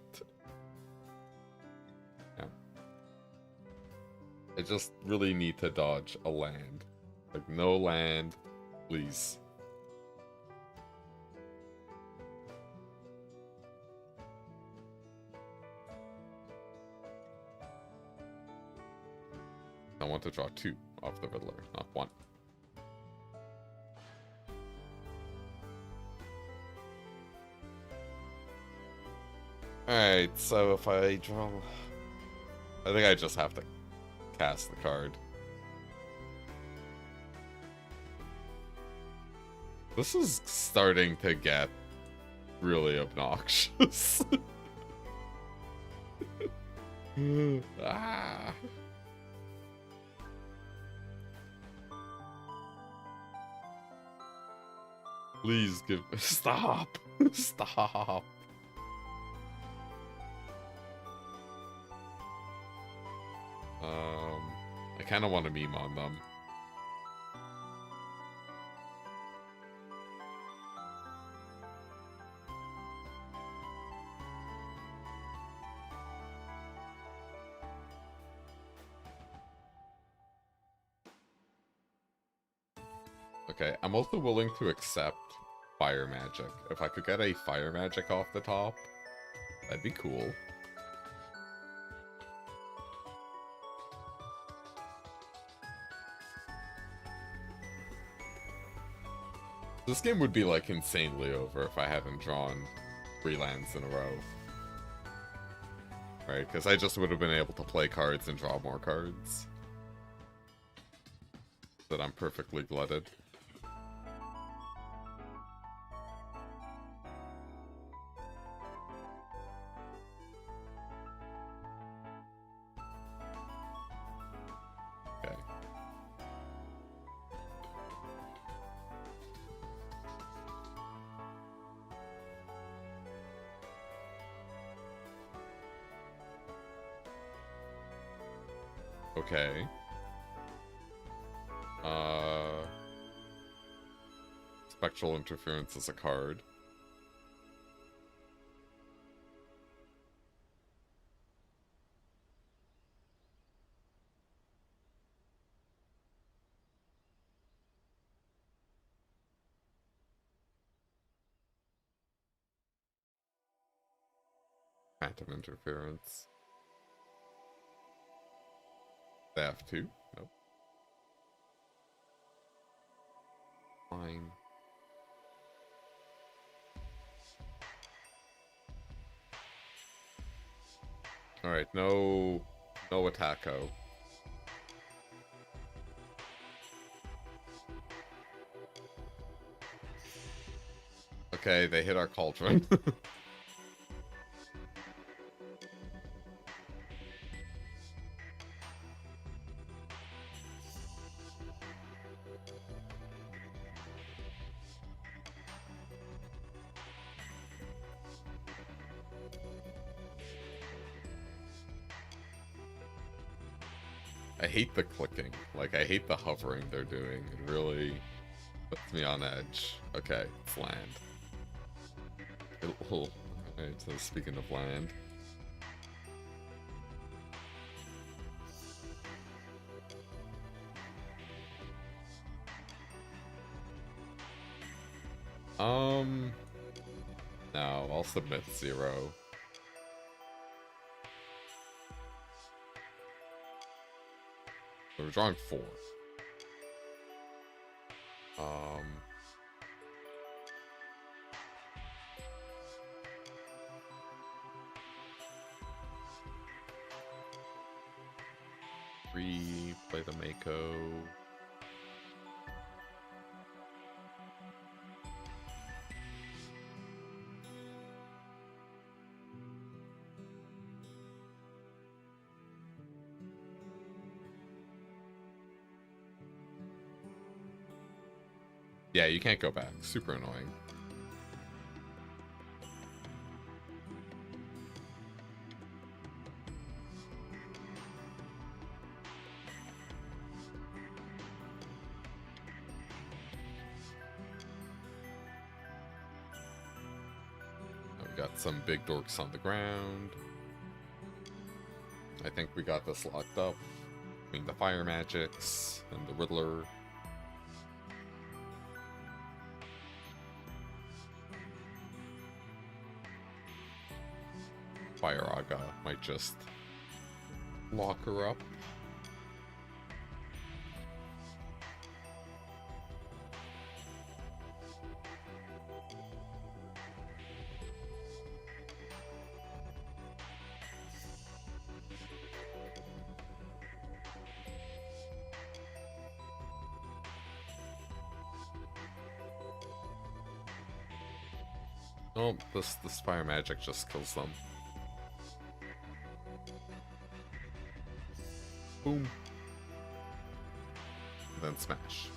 Yeah. I just really need to dodge a land Like, no land, please. I want to draw 2 off the Riddler, not 1. Alright, so if I draw... I think I just have to cast the card. This is starting to get really obnoxious. Ah. Please give... Stop! Stop! I kind of want to meme on them. Okay, I'm also willing to accept fire magic. If I could get a fire magic off the top, that'd be cool. This game would be, like, insanely over if I hadn't drawn 3 lands in a row. Right, because I just would have been able to play cards and draw more cards. That I'm perfectly glutted. Okay. Okay. Spectral Interference is a card. Phantom Interference. They have 2? Nope. Fine. Alright, no attacko. Okay, they hit our cauldron. I hate the clicking. Like, I hate the hovering they're doing. It really puts me on edge. Okay, it's land. Alright, so speaking of land. No, I'll submit 0. So we're drawing 4. Play the Mako. Yeah, you can't go back. Super annoying. We got some big dorks on the ground. I think we got this locked up between the fire magics and the Riddler. Fire Aga might just lock her up. Oh, this fire magic just kills them. Boom. And then smash.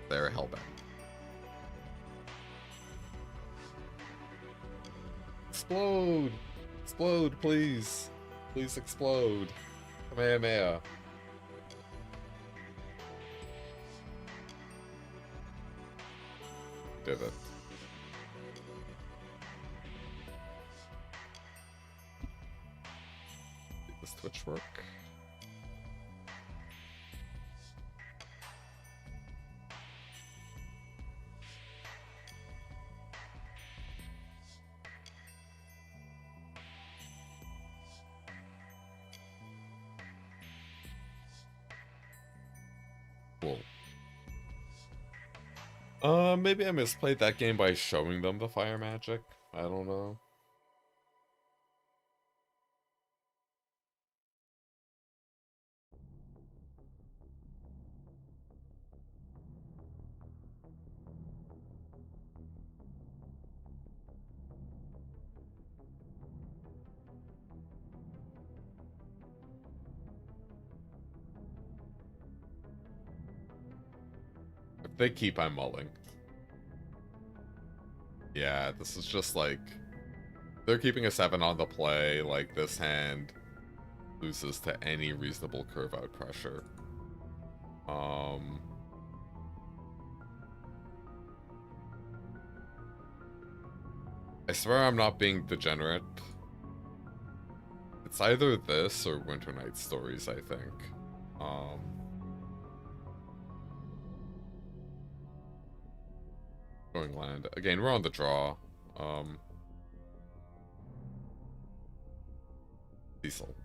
They're hellbent. Explode! Explode, please. Please explode. Kamehameha. Did it. Did this Twitch work? Cool. Maybe I misplayed that game by showing them the fire magic. I don't know. If they keep, I'm mulling. Yeah, this is just like... They're keeping a 7 on the play, like this hand loses to any reasonable curve out pressure. I swear I'm not being degenerate. It's either this or Winter Night Stories, I think. Going land. Again, we're on the draw. Diesel.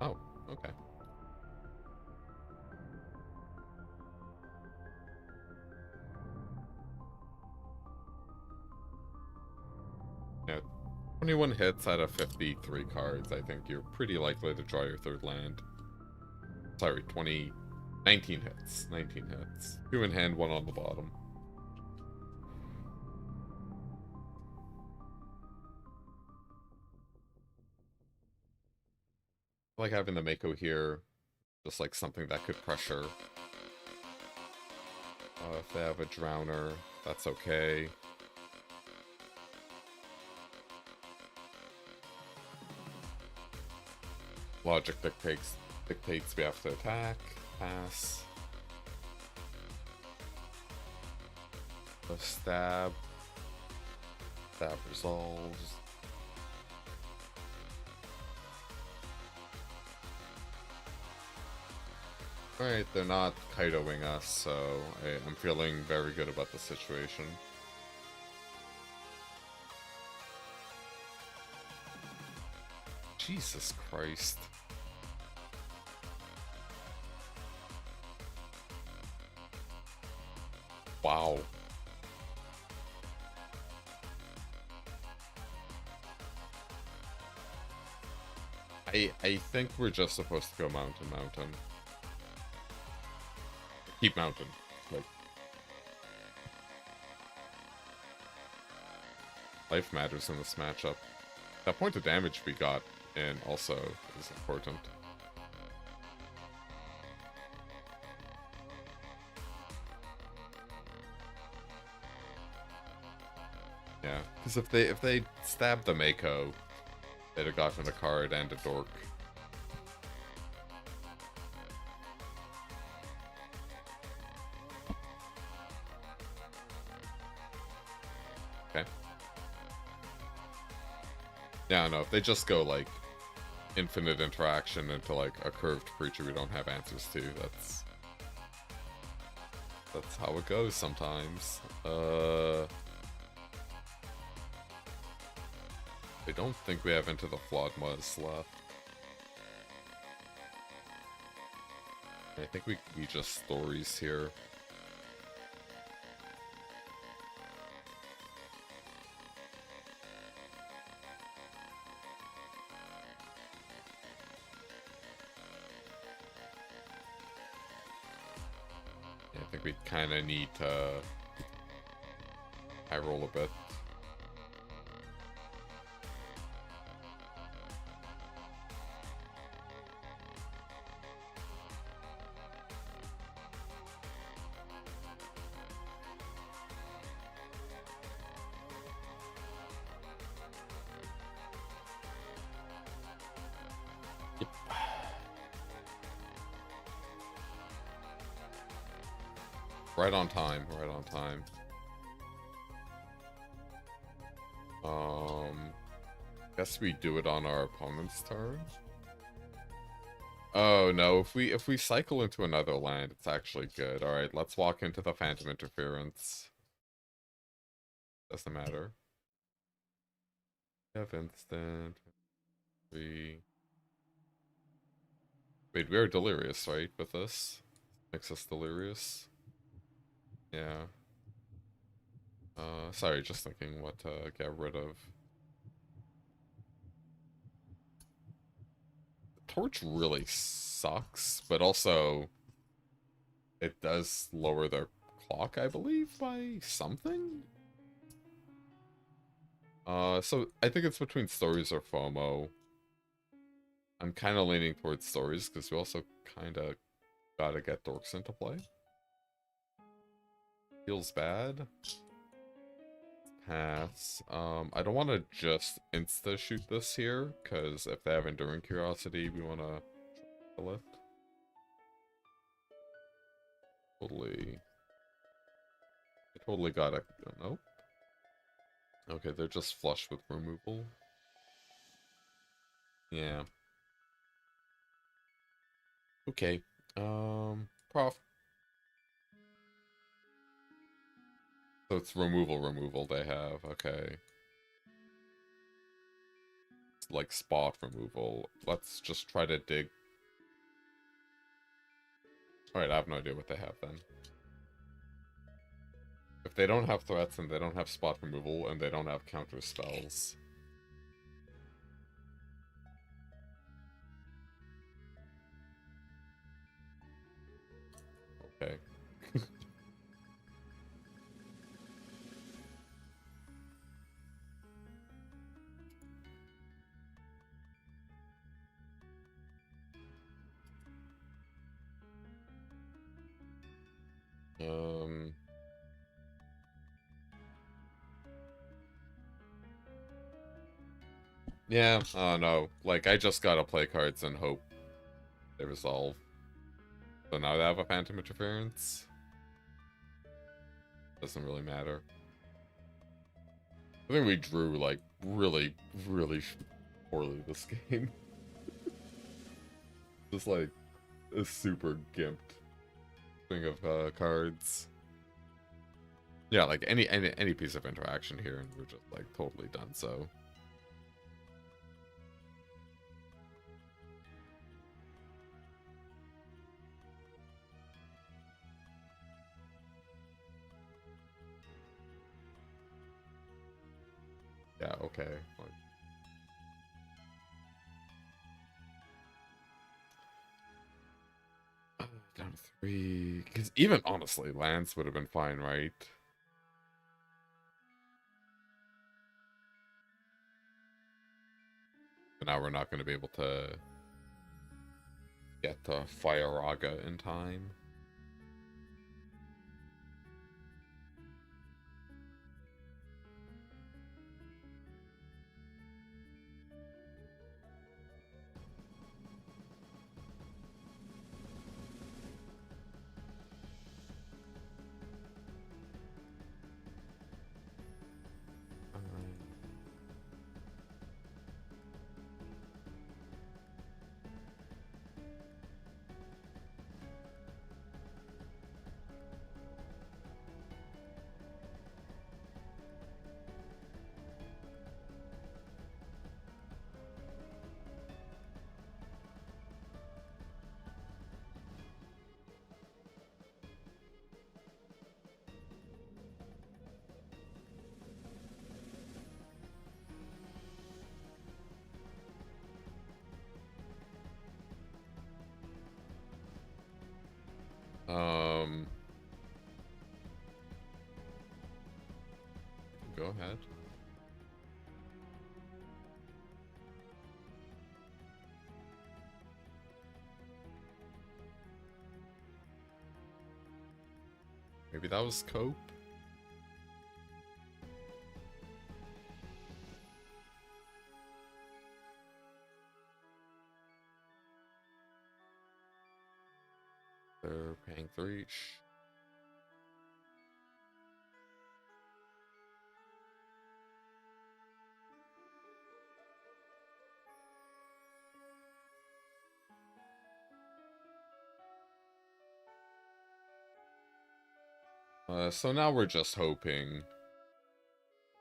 Oh, okay. Yeah, 21 hits out of 53 cards. I think you're pretty likely to draw your third land. Sorry, 19 hits. 19 hits. 2 in hand, 1 on the bottom. I like having the Mako here, just like something that could pressure. If they have a Drowner, that's okay. Logic dictates we have to attack. Pass. A stab. Stab resolves. Alright, they're not Kaidoing us, so I'm feeling very good about the situation. Jesus Christ. Wow. I think we're just supposed to go mountain. Keep mountain. Like, life matters in this matchup. That point of damage we got in also is important. Yeah, because if they stabbed the Mako, they'd have gotten a card and a dork. Okay. Yeah, no, if they just go like infinite interaction into like a curved creature we don't have answers to, That's how it goes sometimes. I don't think we have Into the Flawedmas left. I think we just stories here. Yeah, I think we kind of need to high roll a bit. Right on time, right on time. Guess we do it on our opponent's turn. Oh no, if we cycle into another land, it's actually good. Alright, let's walk into the Phantom Interference. Doesn't matter. We have instant. Wait, we're delirious, right, with this? Makes us delirious. Yeah. Sorry, just thinking what to get rid of. The torch really sucks, but also it does lower their clock, I believe, by something? So I think it's between stories or FOMO. I'm kind of leaning towards stories, because we also kind of gotta get dorks into play. Feels bad. Pass. I don't want to just insta-shoot this here, because if they have Enduring Curiosity, we want to kill it. Totally. I totally gotta... Nope. Okay, they're just flush with removal. Yeah. Okay. Prof. So it's removal they have. Okay. It's like spot removal. Let's just try to dig. Alright, I have no idea what they have then. If they don't have threats and they don't have spot removal and they don't have counter spells. Okay. Yeah, oh no. Like, I just gotta play cards and hope they resolve. So now they have a Phantom Interference. Doesn't really matter. I think we drew, like, really, really poorly this game. Just, like, a super gimped thing of cards. Yeah, like, any piece of interaction here, and we're just, like, totally done, so... Yeah, okay. Like, down to 3. Because even, honestly, Lance would have been fine, right? But now we're not going to be able to get Fire Raga in time. ahead. Maybe that was Cope? They're paying 3 each. So now we're just hoping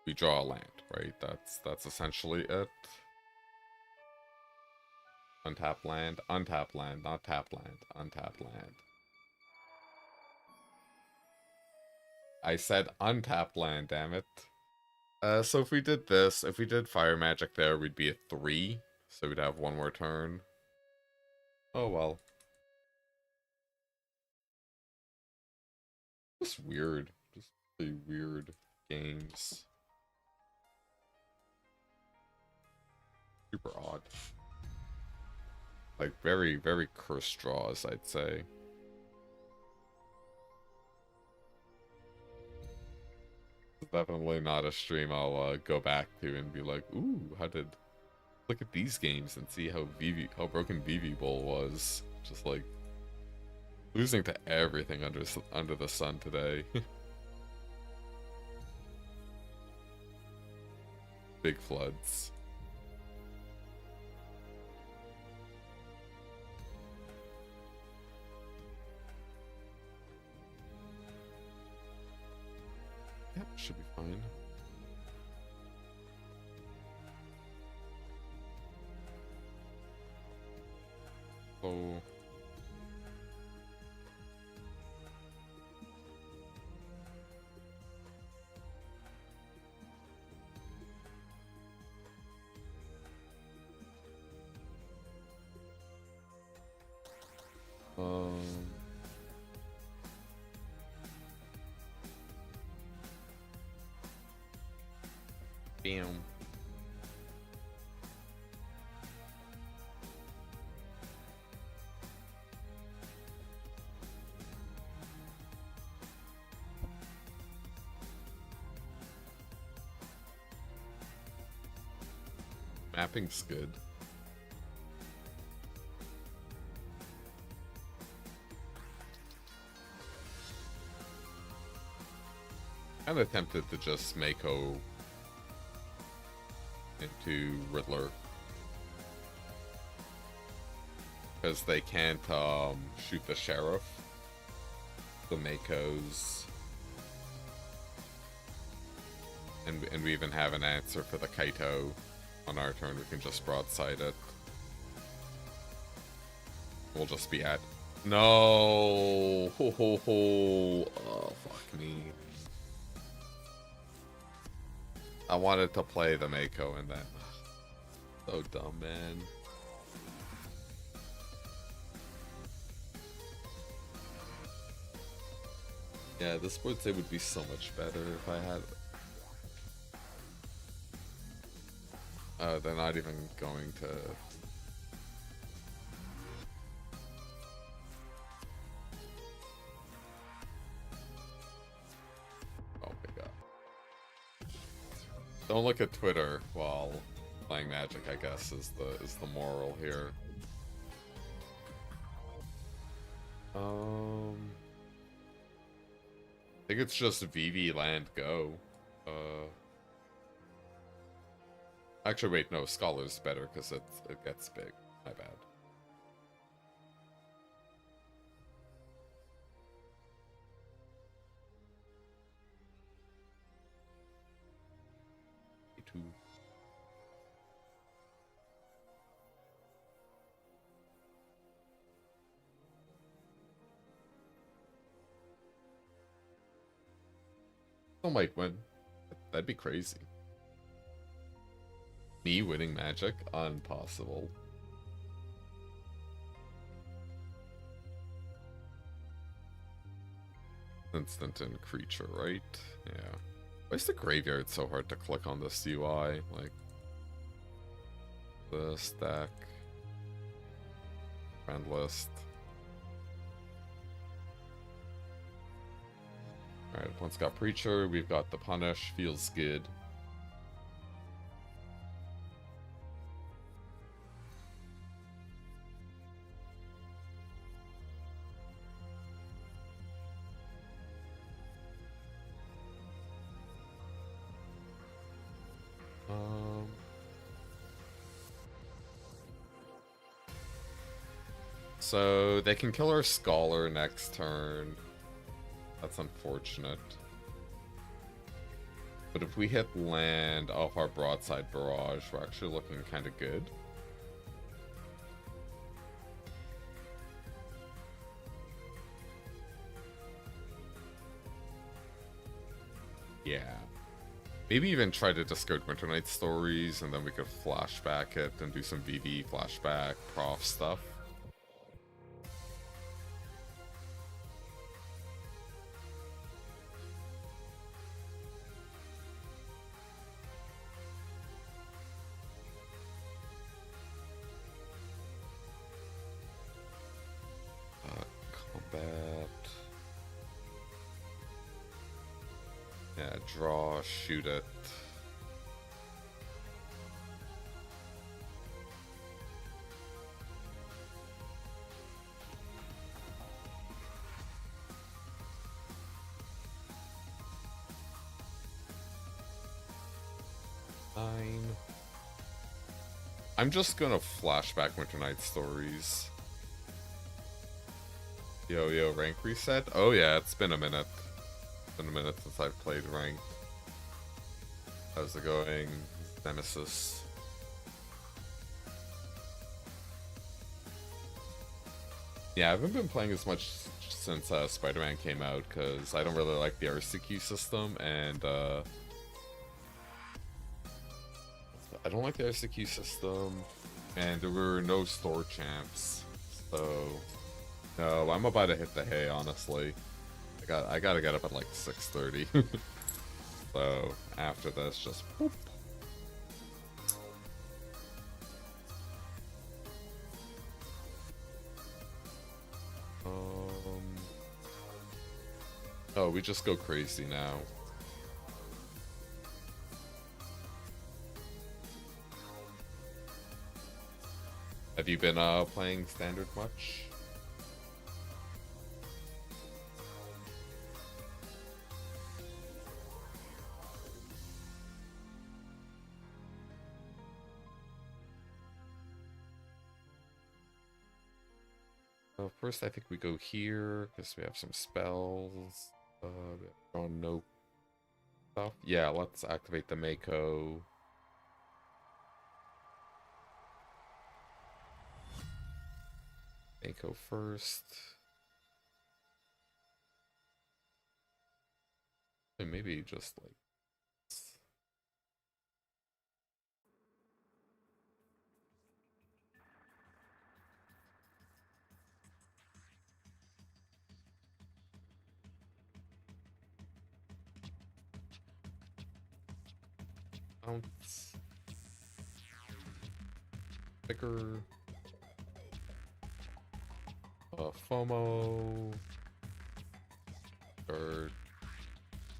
we draw a land, right? That's essentially it. Untap land, not tap land, untap land. I said untapped land, damn it. So if we did this, if we did fire magic there, we'd be at 3. So we'd have 1 more turn. Oh well. Just weird. Just really weird games. Super odd. Like, very, very cursed draws, I'd say. It's definitely not a stream I'll go back to and be like, ooh, look at these games and see how broken Vivi Bowl was. Just like, losing to everything under the sun today. Big floods. Yep, should be fine. Oh. Bam. Mapping's good. I'm tempted to just Mako into Riddler. Because they can't shoot the Sheriff. The Makos. And we even have an answer for the Kaito. On our turn, we can just broadside it. We'll just be at... No! Ho ho ho! Oh, fuck me. I wanted to play the Mako in that. So dumb, man. Yeah, this board save would be so much better if I had... they're not even going to... Oh my god. Don't look at Twitter while playing Magic, I guess, is the moral here. I think it's just Vivi land go. Actually, wait, no, Scholar's better because it gets big. My bad. Me too. I might win. That'd be crazy. Me winning Magic? Impossible. Instant and creature, right? Yeah. Why is the graveyard so hard to click on this UI? Like, this deck, friend list. Alright, opponent's got Preacher, we've got the Punish, feels good. So they can kill our Scholar next turn. That's unfortunate. But if we hit land off our Broadside Barrage, we're actually looking kind of good. Yeah. Maybe even try to discard Winter Night Stories, and then we could flashback it and do some VV flashback prof stuff. Combat. Yeah, draw, shoot it. I'm just gonna flashback Winter Night Stories. Yo, rank reset? Oh yeah, it's been a minute. It's been a minute since I've played ranked. How's it going, Nemesis? Yeah, I haven't been playing as much since Spider-Man came out, because I don't really like the RCQ system, and I don't like the RCQ system, and there were no store champs, so no, I'm about to hit the hay, honestly. I gotta get up at like 6:30. So after this, just boop. Oh, we just go crazy now. Have you been playing Standard much? First, I think we go here because we have some spells. Oh no stuff. Yeah, let's activate the Mako. Mako first. And maybe just like. Bounce. Sticker. FOMO. Or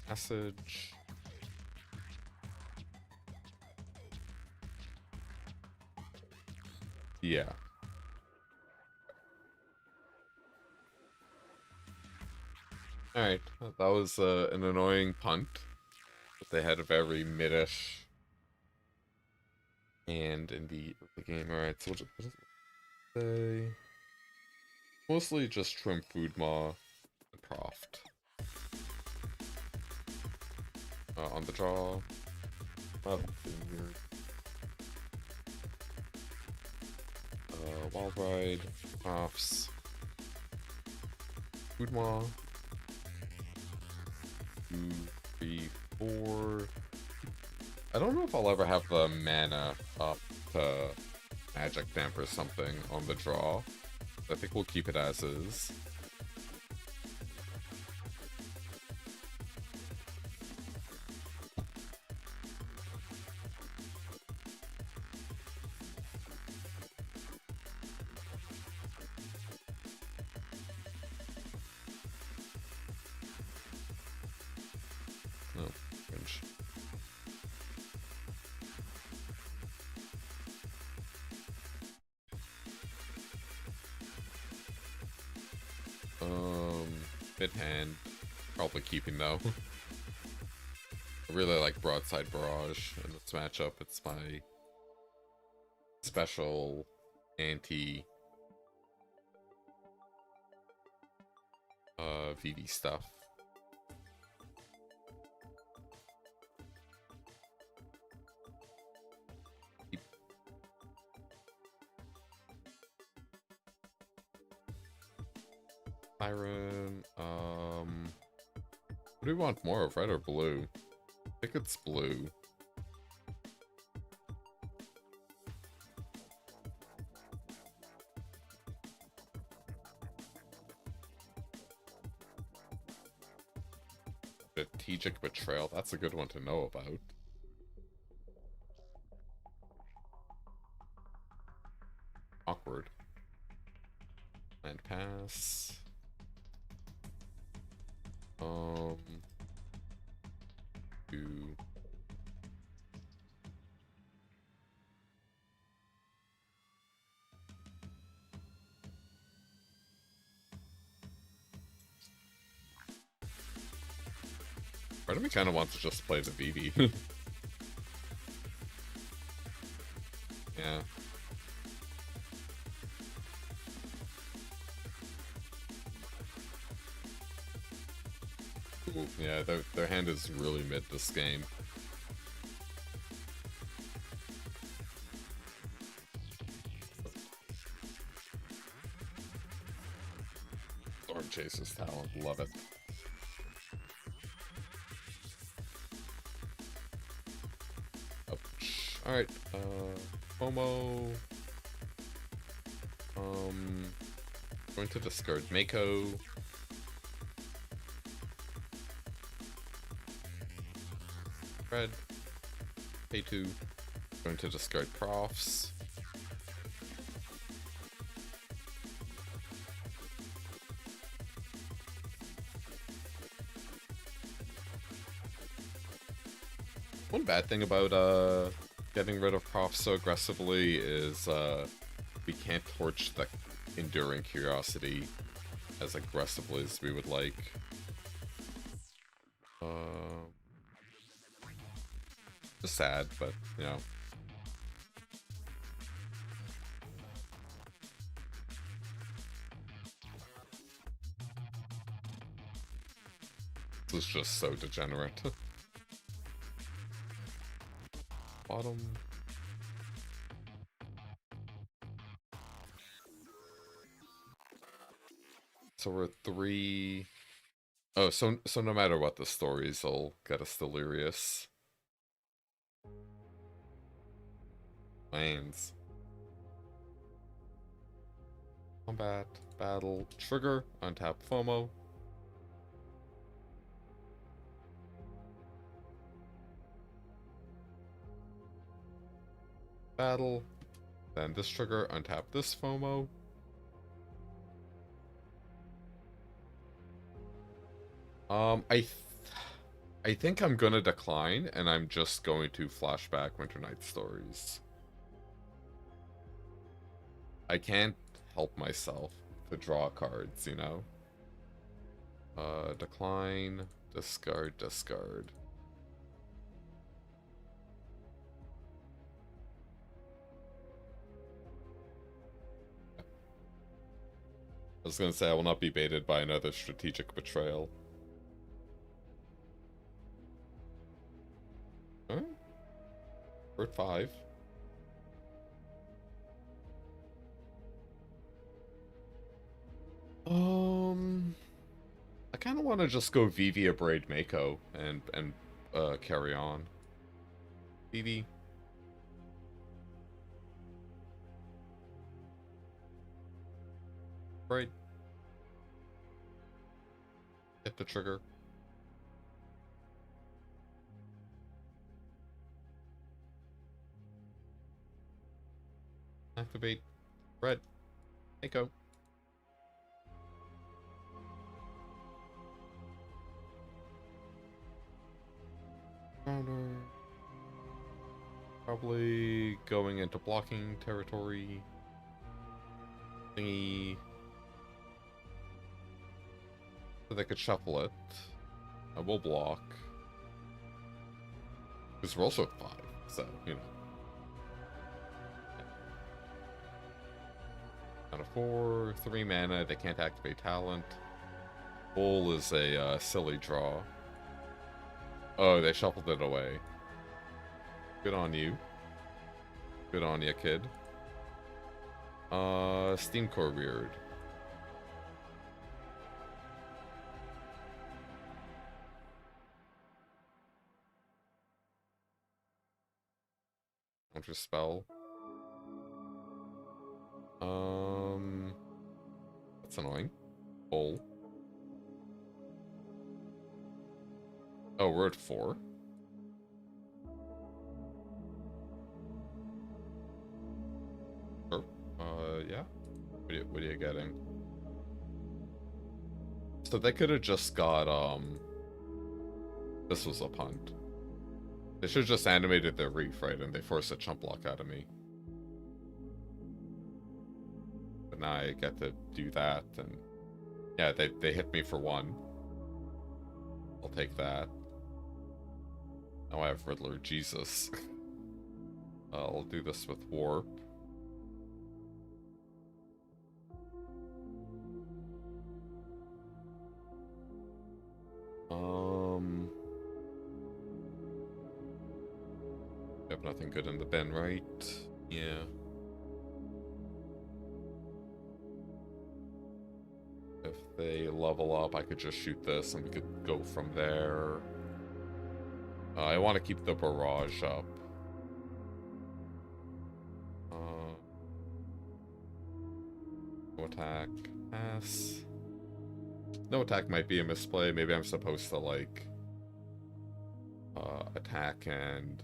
message. Yeah. Alright, that was an annoying punt. But they had a very mid-ish. And in the game, alright, so we'll just say mostly just trim food maw and proft. On the draw. Wild Ride, profs, food maw. 2, 3, 4. I don't know if I'll ever have the mana up to Magic Damp or something on the draw. I think we'll keep it as is. Um, mid hand, probably keeping though. I really like Broadside Barrage in this matchup. It's my special anti Vivi stuff. Siren, what do we want more of, red or blue? I think it's blue. Strategic Betrayal, that's a good one to know about. Awkward. Land pass. Do... Part of me kind of wants to just play the Vivi. Yeah. Ooh, yeah, their hand is really mid this game. Storm Chaser's talent, love it. Ouch. Alright, FOMO. Going to discard Mako. Red. K2. Going to discard Profs. One bad thing about getting rid of Profs so aggressively is we can't torch the Enduring Curiosity as aggressively as we would like. Just sad, but you know. This is just so degenerate. Bottom. So we're 3. Oh, so no matter what the stories, will get us Delirious. Lands. Combat, battle, trigger, untap FOMO. Battle, then this trigger, untap this FOMO. I think I'm gonna decline, and I'm just going to flashback Winter Night Stories. I can't help myself to draw cards, you know? Decline, discard, discard. I was gonna say I will not be baited by another Strategic Betrayal. Huh? We're at 5. I kind of want to just go Vivi Braid Mako and carry on. Vivi. Braid. Hit the trigger. Activate. Red. Mako. Probably going into blocking territory. Thingy. So they could shuffle it. I will block. Because we're also at 5, so, you know. Down to 4, 3 mana, they can't activate talent. Bowl is a silly draw. Oh, they shuffled it away. Good on you. Good on ya, kid. Steam Core Weird. Counter spell. That's annoying. Bowl. Oh, we're at 4. Sure. Yeah. What are you getting? So they could have just got, this was a punt. They should have just animated their reef, right? And they forced a chump block out of me. But now I get to do that, and... yeah, they hit me for 1. I'll take that. Now I have Riddler, Jesus. I'll do this with Warp. We have nothing good in the bin, right? Yeah. If they level up, I could just shoot this and we could go from there. I want to keep the barrage up. No attack. Pass. No attack might be a misplay. Maybe I'm supposed to, like, attack and...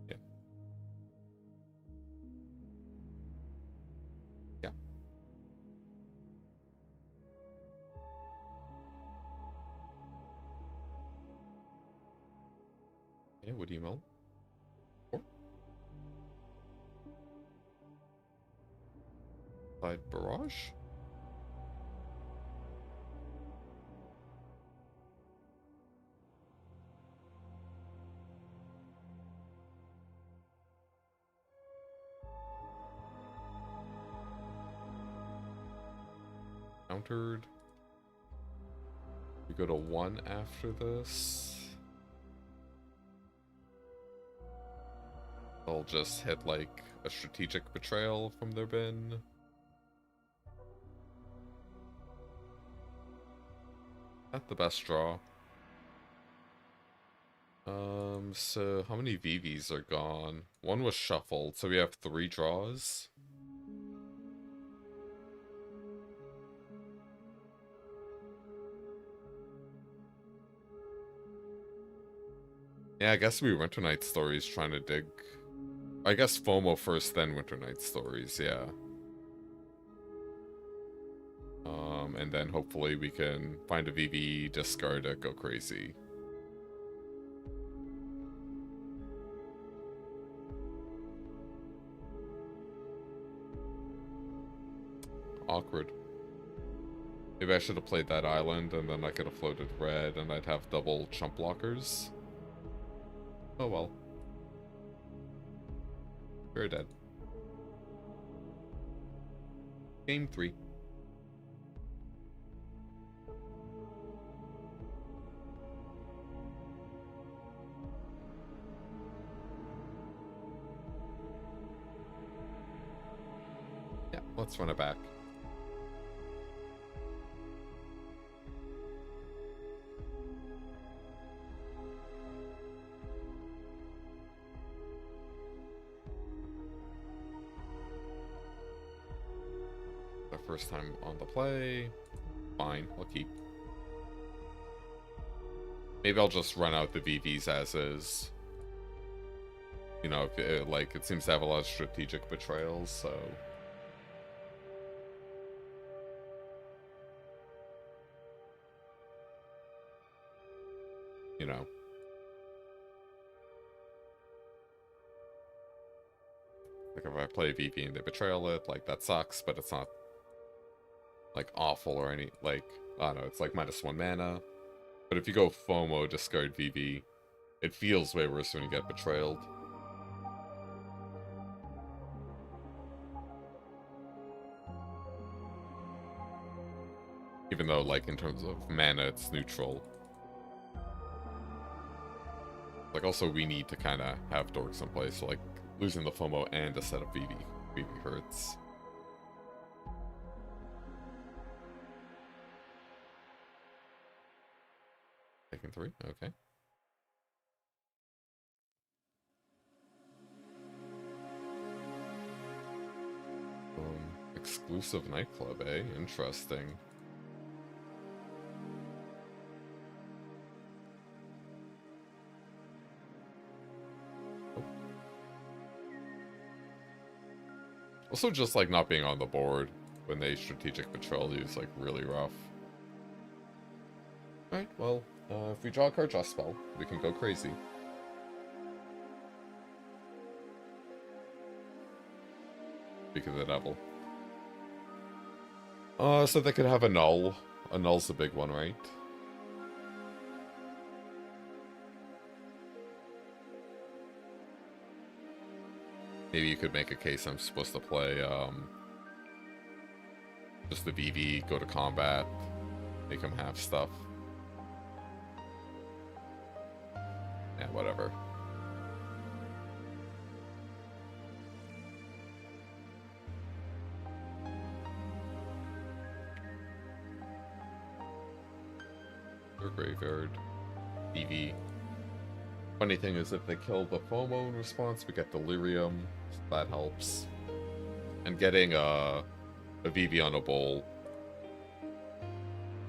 yeah. Yeah. Yeah, would you mill? Side barrage? Countered. We go to 1 after this. They'll just hit, like, a strategic betrayal from their bin. Not the best draw. So how many VVs are gone? 1 was shuffled, so we have 3 draws. Yeah, I guess we Winter Night Stories trying to dig. I guess FOMO first, then Winter Night Stories, yeah. And then hopefully we can find a VV, discard it, go crazy. Awkward. Maybe I should have played that island, and then I could have floated red, and I'd have double chump blockers. Oh well. We're dead. Game 3. Yeah, let's run it back. The first time on the play. Fine, I'll keep. Maybe I'll just run out the VVs as is. You know, if it, like, it seems to have a lot of strategic betrayals, so... you know. Like, if I play VV and they betrayal it, like, that sucks, but it's not like awful or any like I don't know, it's like -1 mana. But if you go FOMO, discard Vivi, it feels way worse when you get betrayed. Even though, like, in terms of mana, it's neutral. Like, also, we need to kind of have dorks in place, so, like, losing the FOMO and a set of Vivi hurts. Taking 3, okay. Exclusive nightclub, eh? Interesting. Also, just, like, not being on the board when they strategic betrayal you is, like, really rough. Alright, well, if we draw a card draw spell, we can go crazy. Speak of the devil. So they could have a null. A null's the big one, right? Maybe you could make a case I'm supposed to play, just the Vivi, go to combat, make him have stuff. Yeah, whatever. Or graveyard. Vivi. Funny thing is, if they kill the FOMO in response, we get Delirium, so that helps. And getting a Vivi on a bowl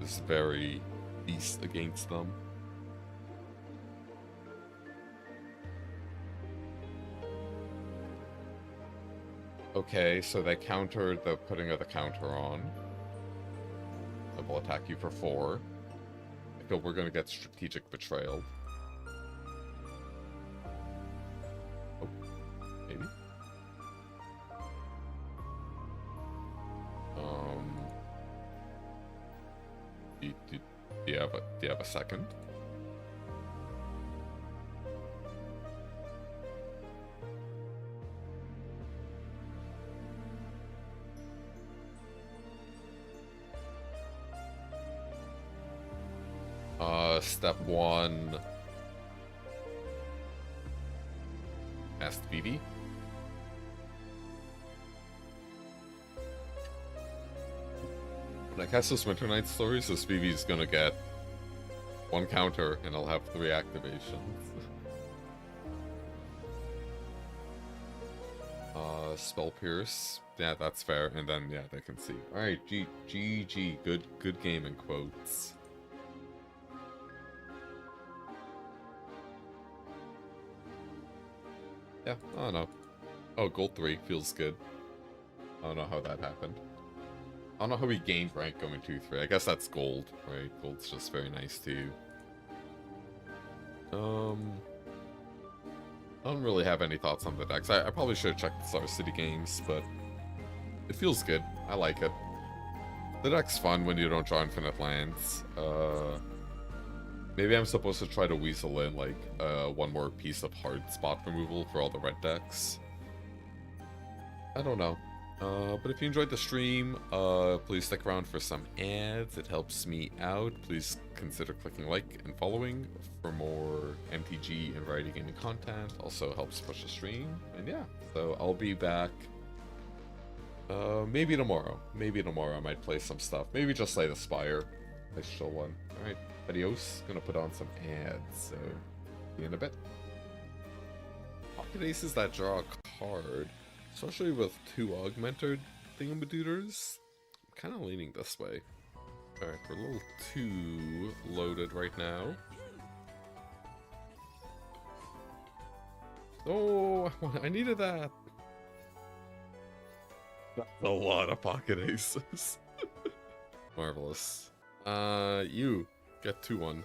is very beast against them. Okay, so they countered the putting of the counter on. I will attack you for 4. I feel we're gonna get strategic betrayal. Oh, maybe. Do you have a second? Step 1. Ask Vivi. When I cast this Winter Night Stories, this Vivi's gonna get 1 counter, and I'll have 3 activations. Spell Pierce. Yeah, that's fair. And then, yeah, they can see. Alright, GG. Good game in quotes. Yeah, I don't know. Oh, gold 3 feels good. I don't know how that happened. I don't know how we gained rank going 2-3. I guess that's gold, right? Gold's just very nice too. I don't really have any thoughts on the decks. I probably should have checked the Star City games, but it feels good. I like it. The deck's fun when you don't draw infinite lands. Maybe I'm supposed to try to weasel in, like, 1 more piece of hard spot removal for all the red decks. I don't know. But if you enjoyed the stream, please stick around for some ads. It helps me out. Please consider clicking like and following for more MTG and variety gaming content. Also helps push the stream. And yeah, so I'll be back maybe tomorrow. Maybe tomorrow I might play some stuff. Maybe just Slay the Spire. Nice chill one. Alright, adios. Gonna put on some ads, so see you in a bit. Pocket aces that draw a card. Especially with 2 augmented thingamadooders, I'm kind of leaning this way. Alright, we're a little too loaded right now. Oh, I needed that! That's a lot of pocket aces. Marvelous. You get 2-1.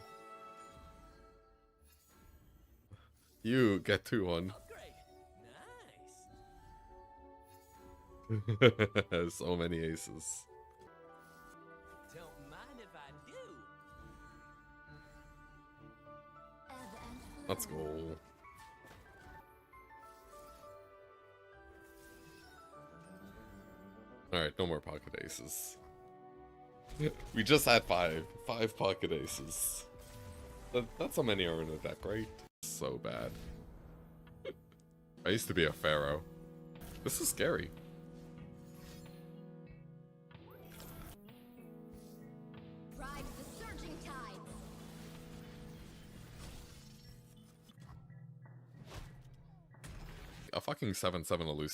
You get 2-1. So many aces. Let's go. Alright, no more pocket aces. We just had five pocket aces. That's how many are in the deck, right? So bad. I used to be a pharaoh. This is scary. Ride the surging tides. A fucking 7/7 elusive